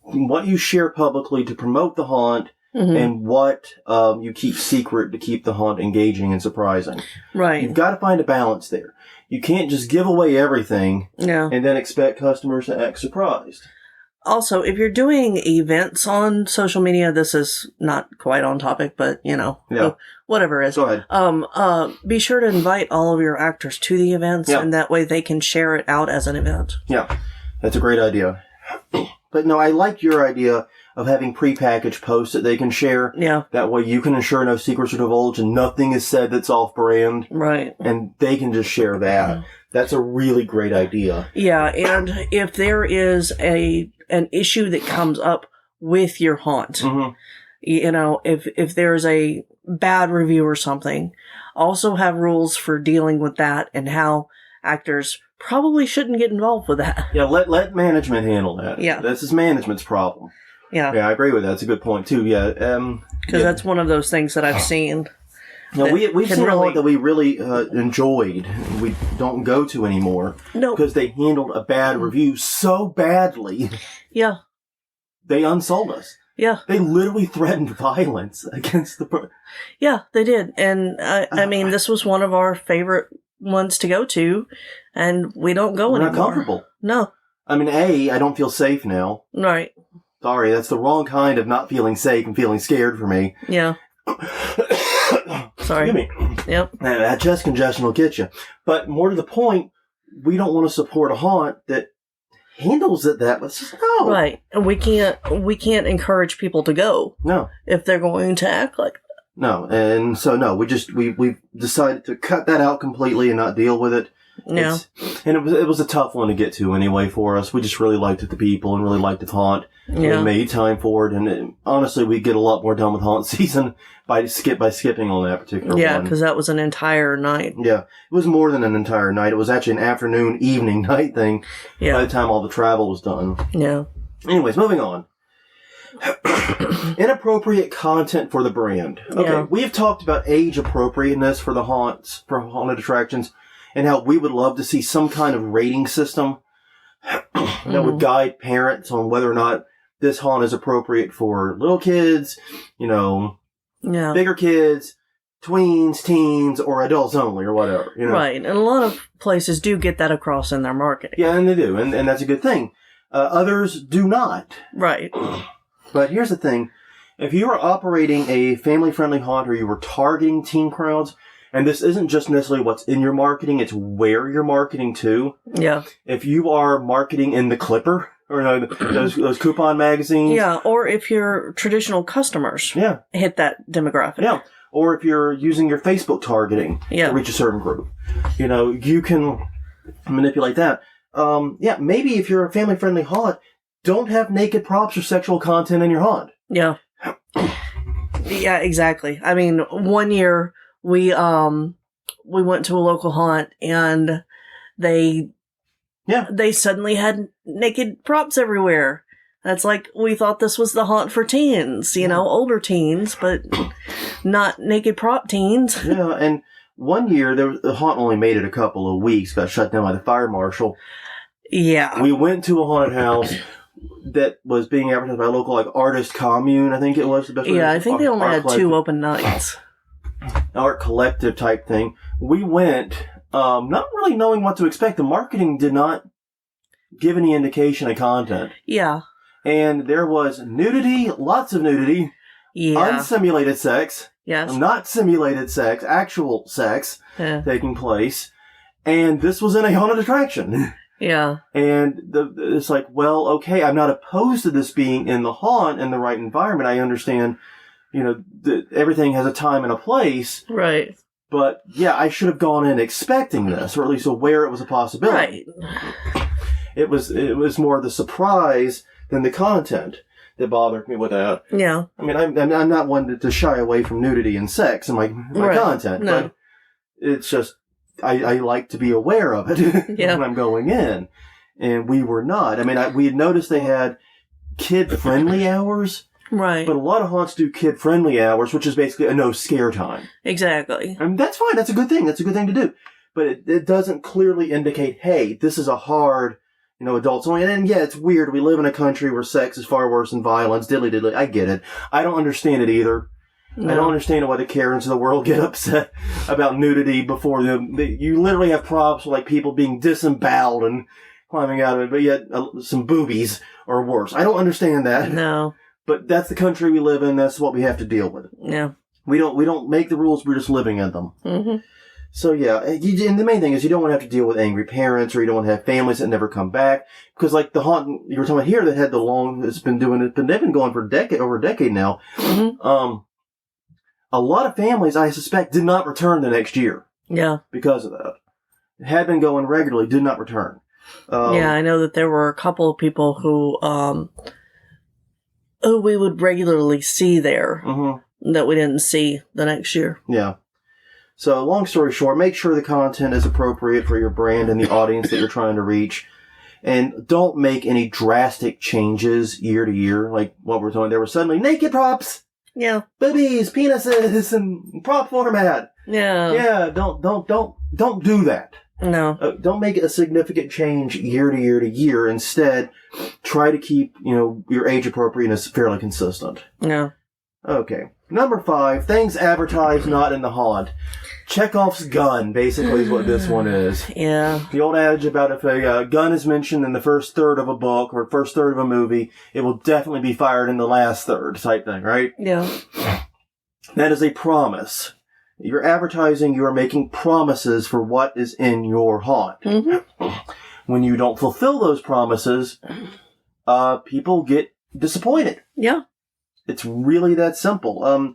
what you share publicly to promote the haunt and what you keep secret to keep the haunt engaging and surprising. Right. You've got to find a balance there. You can't just give away everything Yeah. and then expect customers to act surprised. Also, if you're doing events on social media, this is not quite on topic, but, whatever it is. Go ahead. Be sure to invite all of your actors to the events, and that way they can share it out as an event. Yeah, that's a great idea. But no, I like your idea of having prepackaged posts that they can share. Yeah. That way you can ensure no secrets are divulged and nothing is said that's off-brand. Right. And they can just share that. That's a really great idea. Yeah, and if there is an issue that comes up with your haunt, if there's a bad review or something, also have rules for dealing with that and how actors probably shouldn't get involved with that. Yeah, let management handle that. Yeah. This is management's problem. Yeah. Yeah, I agree with that. That's a good point, too. Yeah. Because that's one of those things that I've seen. No, we've seen a lot that we really enjoyed. We don't go to anymore. No. Because they handled a bad review so badly. Yeah. They unsold us. Yeah. They literally threatened violence against the... Yeah, they did. And, I mean, this was one of our favorite ones to go to, and we don't go anymore. We're not comfortable. No. I mean, I don't feel safe now. Right. Sorry, that's the wrong kind of not feeling safe and feeling scared for me. Yeah. Sorry. Excuse me. Yep. That chest congestion will get you. But more to the point, we don't want to support a haunt that handles it that way. No. Right. And we can't encourage people to go. No. If they're going to act like that. No. And so, no, we've decided to cut that out completely and not deal with it. Yeah. And it was a tough one to get to anyway for us. We just really liked the people and really liked the haunt. Yeah. We made time for it, and honestly, we get a lot more done with haunt season by skipping on that particular one. Yeah, because that was an entire night. Yeah, it was more than an entire night. It was actually an afternoon, evening, night thing. Yeah. By the time all the travel was done. Yeah. Anyways, moving on. Inappropriate content for the brand. Okay, Yeah. we have talked about age appropriateness for the haunts, for haunted attractions, and how we would love to see some kind of rating system that would guide parents on whether or not this haunt is appropriate for little kids, Yeah. bigger kids, tweens, teens, or adults only, or whatever. Right. And a lot of places do get that across in their marketing. Yeah, and they do, and that's a good thing. Others do not. Right. But here's the thing. If you are operating a family-friendly haunt or you were targeting teen crowds, and this isn't just necessarily what's in your marketing, it's where you're marketing to. Yeah. If you are marketing in the Clipper, or those coupon magazines. Yeah, or if your traditional customers hit that demographic. Yeah. Or if you're using your Facebook targeting to reach a certain group. You can manipulate that. Maybe if you're a family-friendly haunt, don't have naked props or sexual content in your haunt. Yeah. Yeah, exactly. I mean, one year we went to a local haunt and they suddenly had naked props everywhere. That's like, we thought this was the haunt for teens, older teens, but not naked prop teens. Yeah, and one year, the haunt only made it a couple of weeks, got shut down by the fire marshal. Yeah. We went to a haunted house that was being advertised by a local, artist commune, I think it was. I think they only had 2 open nights. Art collective type thing. We went, not really knowing what to expect. The marketing did not give any indication of content. Yeah. And there was nudity, lots of nudity. Yeah. Unsimulated sex. Yes. Not simulated sex, actual sex taking place. And this was in a haunted attraction. Yeah. And it's like, well, okay, I'm not opposed to this being in the haunt in the right environment. I understand, everything has a time and a place. Right. But, yeah, I should have gone in expecting this, or at least aware it was a possibility. Right. It was more the surprise than the content that bothered me with that. Yeah. I mean, I'm not one to shy away from nudity and sex in my content, but it's just I like to be aware of it when I'm going in, and we were not. I mean, we had noticed they had kid-friendly hours, right? But a lot of haunts do kid-friendly hours, which is basically a no scare time. Exactly. I mean, that's fine. That's a good thing. That's a good thing to do. But it doesn't clearly indicate, hey, this is a hard, adults only. And yeah, it's weird. We live in a country where sex is far worse than violence. Diddly diddly. I get it. I don't understand it either. No. I don't understand why the Karens of the world get upset about nudity before them. You literally have props like people being disemboweled and climbing out of it, but yet some boobies are worse. I don't understand that. No. But that's the country we live in. That's what we have to deal with. Yeah. We don't make the rules. We're just living in them. Mm-hmm. So yeah, and the main thing is you don't want to have to deal with angry parents, or you don't want to have families that never come back. Because like the haunt you were talking about here that had they've been going for over a decade now. Mm-hmm. A lot of families, I suspect, did not return the next year. Yeah. Because of that. It had been going regularly, did not return. Yeah, I know that there were a couple of people who we would regularly see there that we didn't see the next year. Yeah. So, long story short, make sure the content is appropriate for your brand and the audience that you're trying to reach. And don't make any drastic changes year to year. Like what we're doing, there were suddenly naked props. Yeah. Boobies, penises, and prop format. Yeah. Yeah, don't do that. No. Don't make it a significant change year to year to year. Instead, try to keep, your age appropriateness fairly consistent. Yeah. Okay. Number 5, things advertised not in the haunt. Chekhov's gun, basically, is what this one is. Yeah. The old adage about if a gun is mentioned in the first third of a book or first third of a movie, it will definitely be fired in the last third type thing, right? Yeah. That is a promise. You're advertising, you are making promises for what is in your haunt. Mm-hmm. When you don't fulfill those promises, people get disappointed. Yeah. It's really that simple.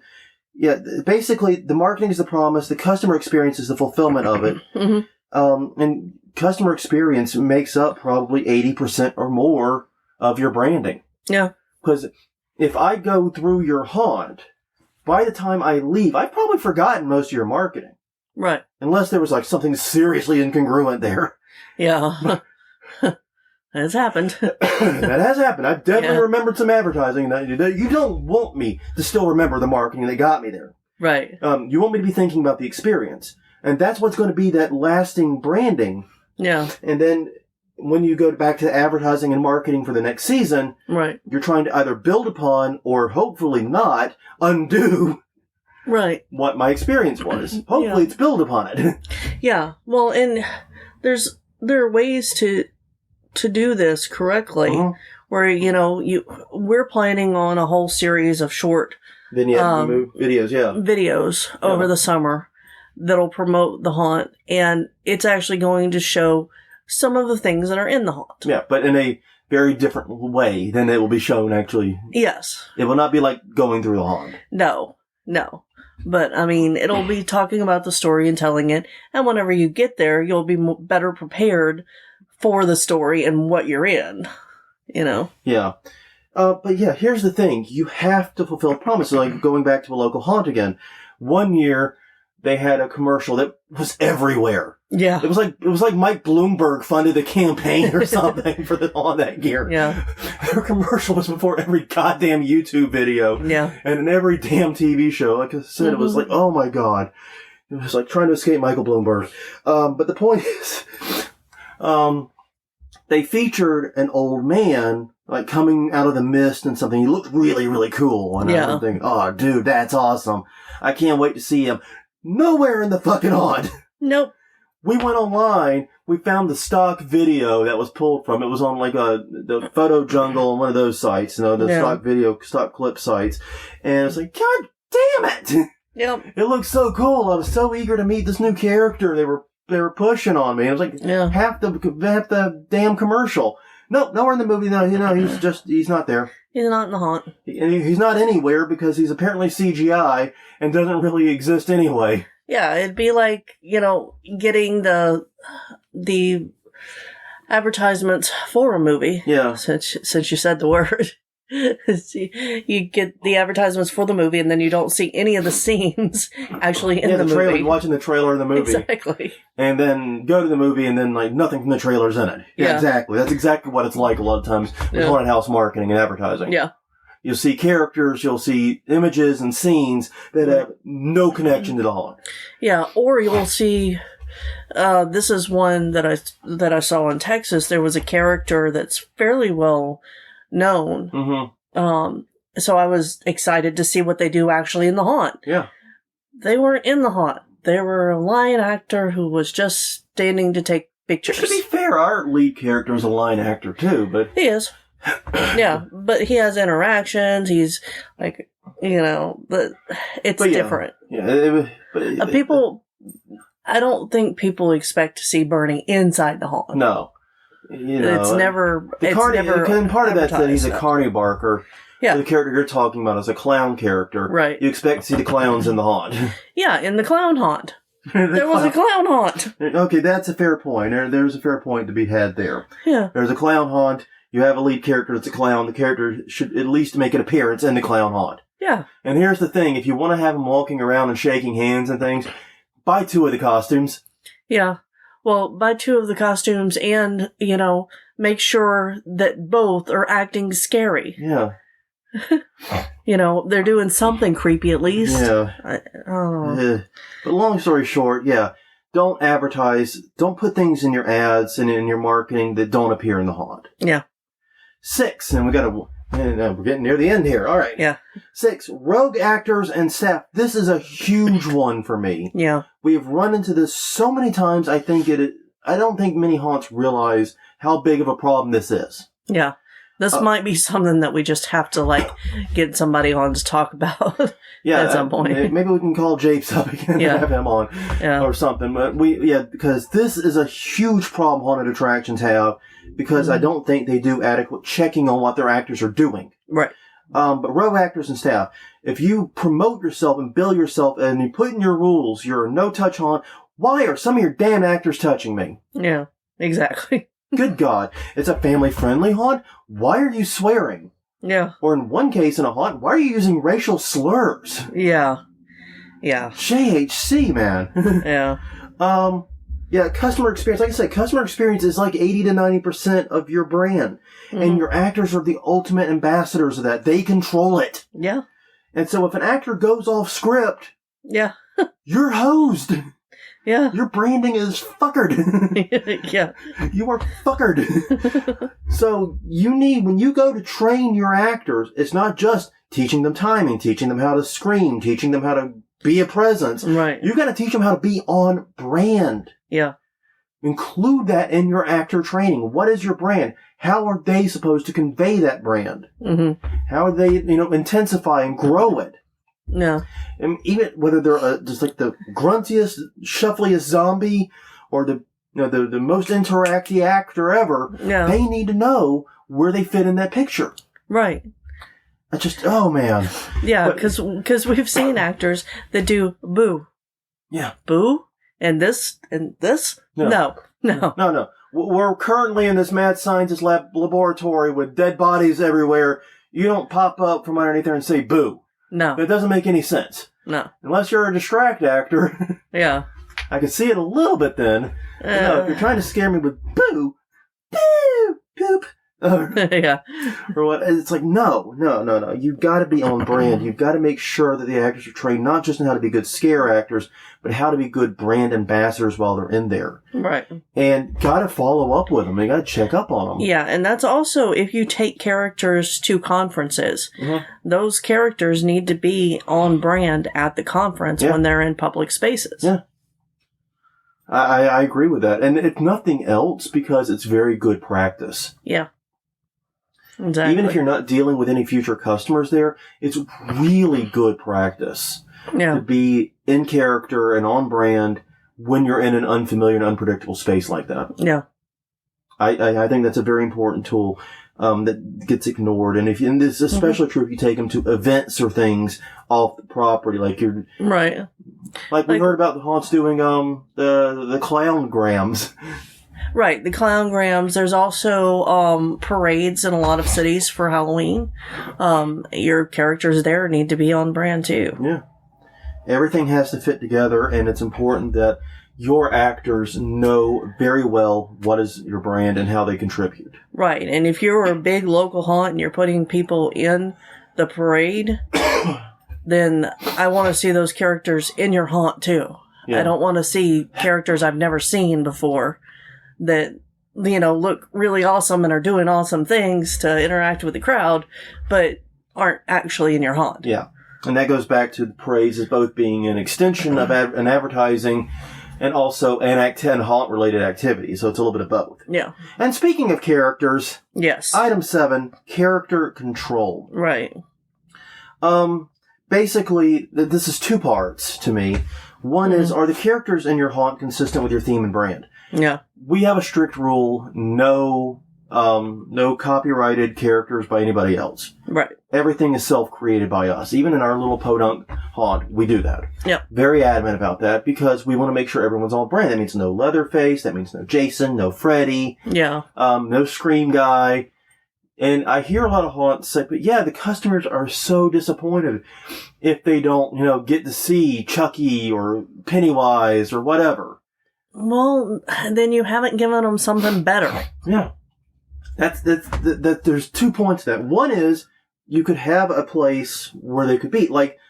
Basically, the marketing is the promise. The customer experience is the fulfillment of it. Mm-hmm. And customer experience makes up probably 80% or more of your branding. Yeah. Because if I go through your haunt, by the time I leave, I've probably forgotten most of your marketing. Right. Unless there was like something seriously incongruent there. Yeah. That's happened. That has happened. I've definitely remembered some advertising. You don't want me to still remember the marketing that got me there. Right. You want me to be thinking about the experience. And that's what's going to be that lasting branding. Yeah. And then when you go back to advertising and marketing for the next season, right, you're trying to either build upon or hopefully not undo what my experience was. Hopefully it's build upon it. Yeah. Well, and there are ways to do this correctly, where we're planning on a whole series of short videos over the summer that'll promote the haunt, and it's actually going to show some of the things that are in the haunt. Yeah, but in a very different way than it will be shown actually. Yes. It will not be like going through the haunt. No. But, I mean, it'll be talking about the story and telling it, and whenever you get there, you'll be better prepared for the story and what you're in, Yeah. But yeah, here's the thing. You have to fulfill promises, like going back to a local haunt again. One year, they had a commercial that was everywhere. Yeah. It was like Mike Bloomberg funded the campaign or something for the haunt that year. Yeah. Their commercial was before every goddamn YouTube video. Yeah. And in every damn TV show. Like I said, it was like, oh my God. It was like trying to escape Michael Bloomberg. But the point is, they featured an old man like coming out of the mist and something. He looked really, really cool. And I'm thinking, oh, dude, that's awesome. I can't wait to see him. Nowhere in the fucking haunt. Nope. We went online. We found the stock video that was pulled from. It was on like the Photo Jungle and one of those sites, stock clip sites. And it's like, God damn it! Yep. It looked so cool. I was so eager to meet this new character. They were pushing on me. It was like half the damn commercial. Nope, nowhere in the movie. No, he's not there. He's not in the haunt. He's not anywhere because he's apparently CGI and doesn't really exist anyway. Yeah, it'd be like, getting the advertisements for a movie. Yeah. Since you said the word. You get the advertisements for the movie, and then you don't see any of the scenes actually in the movie. Trailer, watching the trailer of the movie. Exactly. And then go to the movie, and then like nothing from the trailer's in it. Yeah, exactly. That's exactly what it's like a lot of times with haunted house marketing and advertising. Yeah. You'll see characters, you'll see images and scenes that have no connection to the haunt. Yeah, or you'll see This is one that I saw in Texas. There was a character that's fairly well known. Mm-hmm. So I was excited to see what they do actually in the haunt. Yeah. They weren't in the haunt. They were a line actor who was just standing to take pictures. To be fair, our lead character is a line actor too, but He is. Yeah, but he has interactions. He's like, but it's different. Yeah, People, I don't think people expect to see Bernie inside the haunt. No. It's never. And part of that's that he's a advertised. carny barker. Yeah. The character you're talking about is a clown character. Right. You expect to see the clowns in the haunt. Yeah, in the clown haunt. There was a clown haunt. Okay, that's a fair point. There's a fair point to be had there. Yeah. There's a clown haunt. You have a lead character that's a clown. The character should at least make an appearance in the clown haunt. Yeah. And here's the thing. If you want to have him walking around and shaking hands and things, buy 2 of the costumes. Yeah. Well, buy 2 of the costumes and, make sure that both are acting scary. Yeah. They're doing something creepy at least. Yeah. But long story short, yeah. Don't advertise. Don't put things in your ads and in your marketing that don't appear in the haunt. Yeah. 6, and we're getting near the end here. All right. Yeah. 6, rogue actors and staff. This is a huge one for me. Yeah. We have run into this so many times. I don't think many haunts realize how big of a problem this is. Yeah. This might be something that we just have to, get somebody on to talk about at some point. Maybe we can call Japes up again and have him on or something. But because this is a huge problem haunted attractions have, because I don't think they do adequate checking on what their actors are doing. Right. But rogue actors and staff, if you promote yourself and bill yourself and you put in your rules, you're a no-touch haunt, why are some of your damn actors touching me? Yeah, exactly. Good God. It's a family-friendly haunt? Why are you swearing? Yeah. Or in one case in a haunt, why are you using racial slurs? Yeah. Yeah. JHC, man. Yeah. Customer experience. Like I said, customer experience is like 80 to 90% of your brand. Mm-hmm. And your actors are the ultimate ambassadors of that. They control it. Yeah. And so if an actor goes off script, yeah, you're hosed. Yeah. Your branding is fuckered. Yeah. You are fuckered. So when you go to train your actors, it's not just teaching them timing, teaching them how to scream, teaching them how to be a presence. Right. You got to teach them how to be on brand. Yeah. Include that in your actor training. What is your brand? How are they supposed to convey that brand? Mm-hmm. How are they, intensify and grow it? Yeah. And even whether they're just like the gruntiest, shuffliest zombie or the most interacty actor ever, they need to know where they fit in that picture. Right. I just, oh man. Yeah, because we've seen actors that do boo. Yeah. Boo? And this? No. No. We're currently in this mad scientist laboratory with dead bodies everywhere. You don't pop up from underneath there and say boo. No. That doesn't make any sense. No. Unless you're a distract actor. Yeah. I can see it a little bit then. No, if you're trying to scare me with boo, poop, yeah. or what? It's like, no. You've got to be on brand. You've got to make sure that the actors are trained not just in how to be good scare actors, but how to be good brand ambassadors while they're in there. Right. And got to follow up with them. You got to check up on them. Yeah, and that's also if you take characters to conferences. Mm-hmm. Those characters need to be on brand at the conference when they're in public spaces. Yeah. I agree with that. And if nothing else, because it's very good practice. Yeah. Exactly. Even if you're not dealing with any future customers there, it's really good practice to be in character and on brand when you're in an unfamiliar and unpredictable space like that. Yeah. I think that's a very important tool that gets ignored. And and this is especially true if you take them to events or things off the property, like you're right. Like we heard about the haunts doing the clown grams. Right, the clowngrams. There's also parades in a lot of cities for Halloween. Your characters there need to be on brand too. Yeah. Everything has to fit together, and it's important that your actors know very well what is your brand and how they contribute. Right, and if you're a big local haunt and you're putting people in the parade, then I want to see those characters in your haunt too. I don't want to see characters I've never seen before that, look really awesome and are doing awesome things to interact with the crowd, but aren't actually in your haunt. Yeah. And that goes back to the praise as both being an extension of an advertising and also an haunt-related activity. So it's a little bit of both. Yeah. And speaking of characters, yes. Item 7, character control. Right. Basically, this is two parts to me. One is, are the characters in your haunt consistent with your theme and brand? Yeah. We have a strict rule, no copyrighted characters by anybody else. Right. Everything is self-created by us. Even in our little podunk haunt, we do that. Yep. Very adamant about that because we want to make sure everyone's on brand. That means no Leatherface. That means no Jason, no Freddy. Yeah. No Scream Guy. And I hear a lot of haunts say, but yeah, the customers are so disappointed if they don't, get to see Chucky or Pennywise or whatever. Well, then you haven't given them something better. Yeah. There's 2 points to that. One is you could have a place where they could be.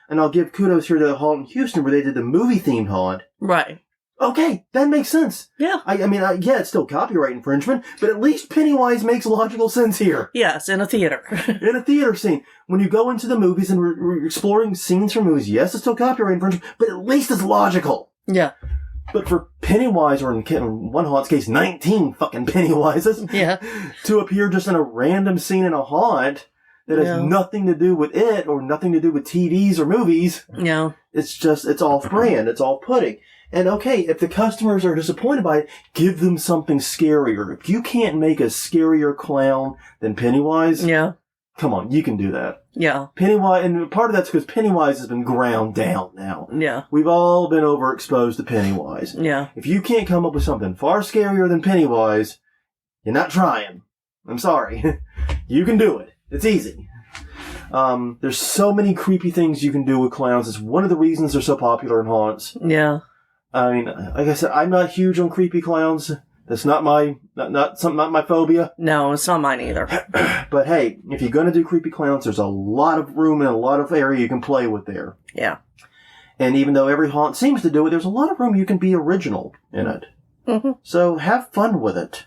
And I'll give kudos here to the haunt in Houston where they did the movie-themed haunt. Right. Okay, that makes sense. Yeah. Yeah, it's still copyright infringement, but at least Pennywise makes logical sense here. Yes, in a theater. In a theater scene. When you go into the movies and we're exploring scenes from movies, yes, it's still copyright infringement, but at least it's logical. Yeah. But for Pennywise, or in one haunt's case, 19 fucking Pennywises, yeah, to appear just in a random scene in a haunt that has nothing to do with it or nothing to do with TVs or movies, it's off-brand, it's off-putting. And okay, if the customers are disappointed by it, give them something scarier. If you can't make a scarier clown than Pennywise, come on, you can do that. Yeah. Pennywise, and part of that's because Pennywise has been ground down now. Yeah. We've all been overexposed to Pennywise. Yeah. If you can't come up with something far scarier than Pennywise, you're not trying. I'm sorry. You can do it. It's easy. There's so many creepy things you can do with clowns. It's one of the reasons they're so popular in haunts. Yeah. I mean, like I said, I'm not huge on creepy clowns. That's not my phobia. No, it's not mine either. But hey, if you're going to do creepy clowns, there's a lot of room and a lot of area you can play with there. Yeah. And even though every haunt seems to do it, there's a lot of room you can be original in it. Mm-hmm. So have fun with it.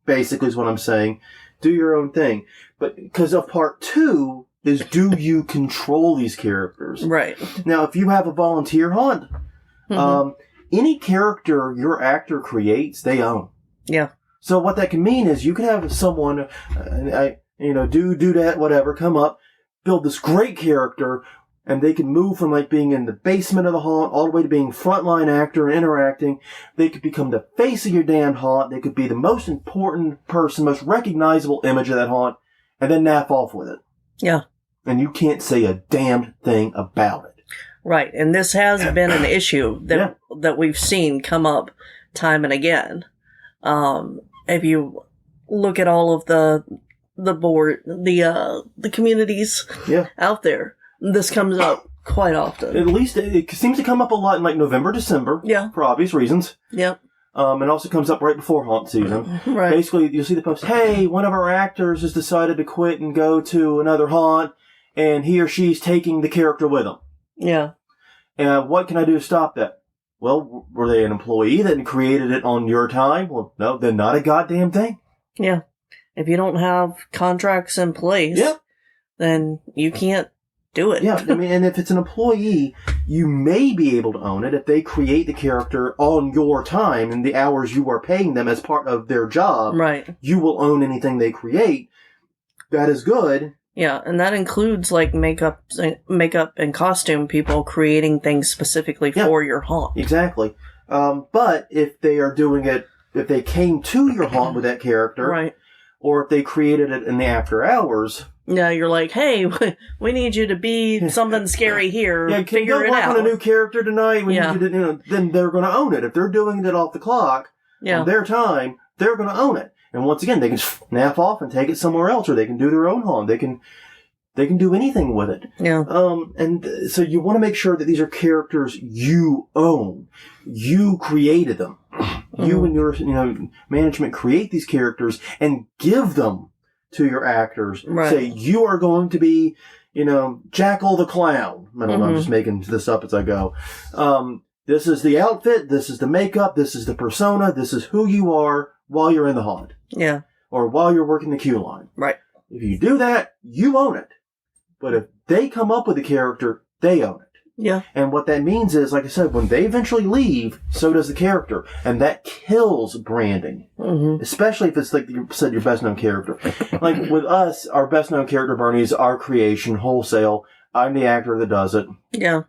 Basically is what I'm saying. Do your own thing. But because of part 2 is, do you control these characters? Right. Now, if you have a volunteer haunt, any character your actor creates, they own. Yeah. So what that can mean is you can have someone, do that, whatever, come up, build this great character, and they can move from being in the basement of the haunt all the way to being frontline actor and interacting. They could become the face of your damn haunt. They could be the most important person, most recognizable image of that haunt, and then naff off with it. Yeah. And you can't say a damned thing about it. Right, and this has been an issue that we've seen come up time and again. If you look at all of the communities out there, this comes up quite often. At least it seems to come up a lot in November, December. Yeah, for obvious reasons. Yep. It also comes up right before haunt season. Right. Basically, you'll see the post, hey, one of our actors has decided to quit and go to another haunt, and he or she's taking the character with them. Yeah. And what can I do to stop that? Well, were they an employee that created it on your time? Well, no, then not a goddamn thing. Yeah. If you don't have contracts in place, then you can't do it. Yeah, and if it's an employee, you may be able to own it if they create the character on your time and the hours you are paying them as part of their job. Right. You will own anything they create. That is good. Yeah, and that includes makeup and costume people creating things specifically for your haunt. Exactly. But if they are doing it, if they came to your haunt with that character, right, or if they created it in the after hours, yeah, you're like, hey, we need you to be something scary here. Yeah, figure it work out. on a new character tonight. We need you to, then they're going to own it. If they're doing it off the clock on their time, they're going to own it. And once again, they can snap off and take it somewhere else, or they can do their own haunt. They can do anything with it. Yeah. And so you want to make sure that these are characters you own. You created them. Mm-hmm. You and your management create these characters and give them to your actors. Right. Say you are going to be, Jackal the Clown. I'm just making this up as I go. This is the outfit, this is the makeup, this is the persona, this is who you are while you're in the haunt. Yeah. Or while you're working the queue line. Right. If you do that, you own it. But if they come up with a character, they own it. Yeah. And what that means is, like I said, when they eventually leave, so does the character. And that kills branding. Mm-hmm. Especially if it's, like you said, your best-known character. Like, with us, our best-known character, Bernie, is our creation, wholesale. I'm the actor that does it. Yeah.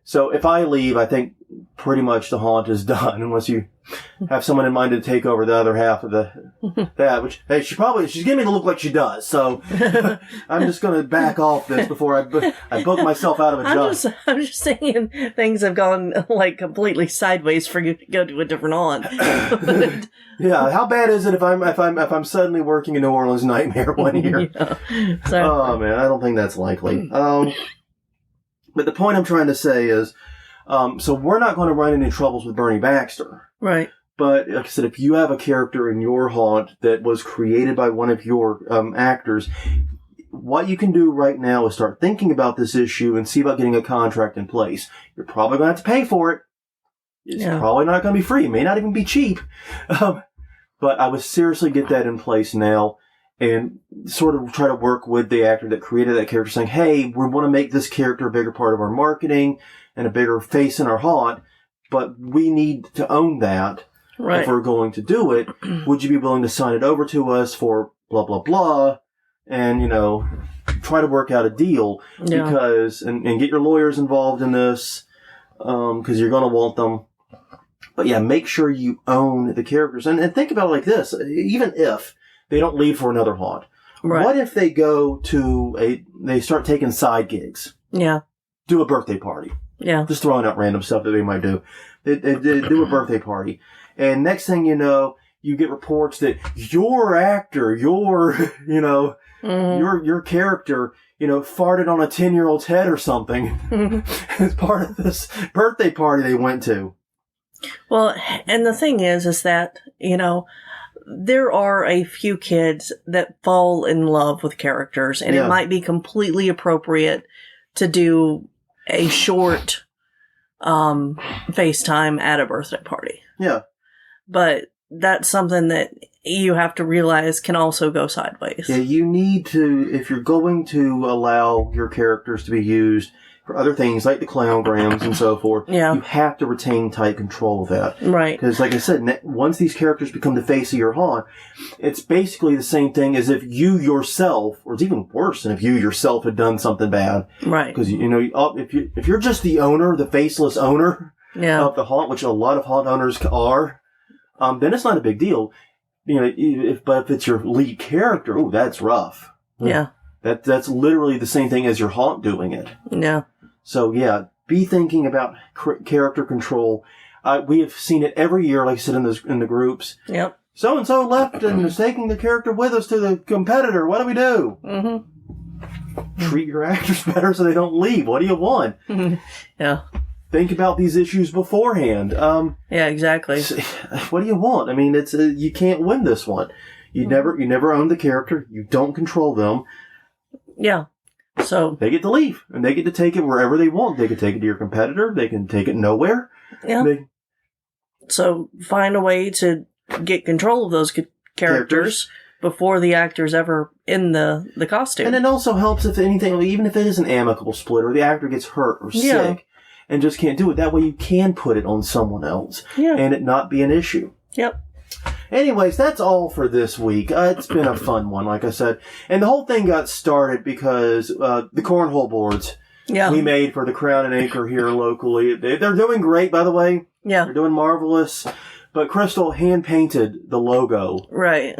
So if I leave, I think pretty much the haunt is done, unless you have someone in mind to take over the other half of that, which, hey, she's getting me to look like she does, so I'm just going to back off this before I book myself out of a job. I'm just saying things have gone, like, completely sideways for you to go to a different haunt. Yeah, how bad is it if I'm suddenly working a New Orleans Nightmare one year? Yeah. So, Oh man, I don't think that's likely. But the point I'm trying to say is, so we're not going to run into troubles with Bernie Baxter. right. But like I said, if you have a character in your haunt that was created by one of your actors, what you can do right now is start thinking about this issue and see about getting a contract in place. You're probably going to have to pay for it. It's probably not going to be free. It may not even be cheap. But I would seriously get that in place now and sort of try to work with the actor that created that character, saying, hey, we want to make this character a bigger part of our marketing and a bigger face in our haunt, but we need to own that if we're going to do it. Would you be willing to sign it over to us for blah, blah, blah, and, try to work out a deal because, and get your lawyers involved in this, because you're going to want them. But yeah, make sure you own the characters. And think about it like this, even if they don't leave for another haunt. Right. What if they go to they start taking side gigs? Yeah. Do a birthday party. Yeah. Just throwing out random stuff that they might do. They do a birthday party. And next thing you know, you get reports that your actor, your character, farted on a 10-year-old's head or something as part of this birthday party they went to. Well, and the thing is that, there are a few kids that fall in love with characters, and it might be completely appropriate to do a short FaceTime at a birthday party. Yeah. But that's something that you have to realize can also go sideways. Yeah, you need to, if you're going to allow your characters to be used for other things like the clowngrams and so forth, you have to retain tight control of that. Right. Because like I said, once these characters become the face of your haunt, it's basically the same thing as if you yourself, or it's even worse than if you yourself had done something bad. Right. Because, if you're just the owner, the faceless owner of the haunt, which a lot of haunt owners are, then it's not a big deal. But if it's your lead character, that's rough. Yeah. That's literally the same thing as your haunt doing it. Yeah. So, be thinking about character control. We have seen it every year, like I said, in the groups. Yep. So-and-so left and is taking the character with us to the competitor. What do we do? Mm-hmm. Treat your actors better so they don't leave. What do you want? Yeah. Think about these issues beforehand. Yeah, exactly. What do you want? I mean, it's you can't win this one. You never own the character. You don't control them. Yeah. So they get to leave, and they get to take it wherever they want. They can take it to your competitor. They can take it nowhere. Yeah. So find a way to get control of those characters before the actor's ever in the costume. And it also helps if anything, even if it is an amicable split or the actor gets hurt or sick and just can't do it. That way you can put it on someone else and it not be an issue. Yep. Anyways, that's all for this week. It's been a fun one, like I said. And the whole thing got started because the cornhole boards we made for the Crown and Anchor here locally. They're doing great, by the way. Yeah. They're doing marvelous. But Crystal hand-painted the logo. Right.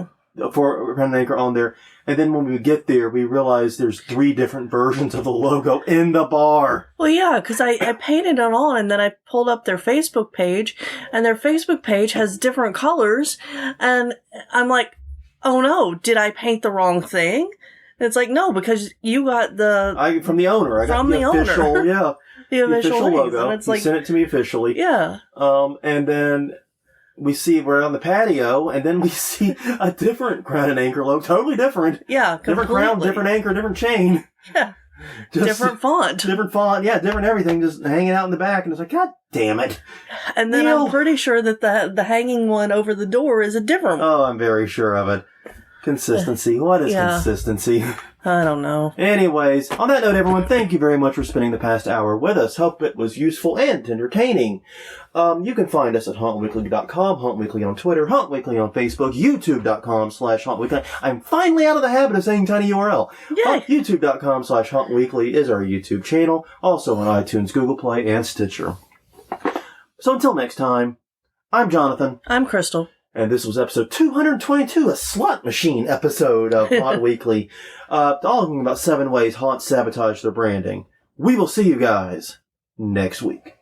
For Crown and Anchor on there. And then when we get there, we realize there's 3 different versions of the logo in the bar. Well, yeah, because I painted it on, and then I pulled up their Facebook page, and their Facebook page has different colors, and I'm like, oh no, did I paint the wrong thing? And it's like, no, because you got from the owner. I got the official, the official logo. And it's like, he sent it to me officially. Yeah. And then we see we're on the patio, and then we see a different Crown and Anchor logo, totally different. Yeah, completely. Different crown, different anchor, different chain. Yeah. Just different font. Different font, yeah, different everything, just hanging out in the back, and it's like, God damn it. And then I'm pretty sure that the hanging one over the door is a different one. Oh, I'm very sure of it. Consistency. What is consistency? I don't know. Anyways, on that note, everyone, thank you very much for spending the past hour with us. Hope it was useful and entertaining. You can find us at hauntweekly.com, Haunt Weekly on Twitter, Haunt Weekly on Facebook, youtube.com/hauntweekly. I'm finally out of the habit of saying tiny URL. YouTube.com/hauntweekly is our YouTube channel, also on iTunes, Google Play, and Stitcher. So until next time, I'm Jonathan. I'm Crystal. And this was episode 222, a slot machine episode of Haunt Weekly, talking about 7 ways haunts sabotage their branding. We will see you guys next week.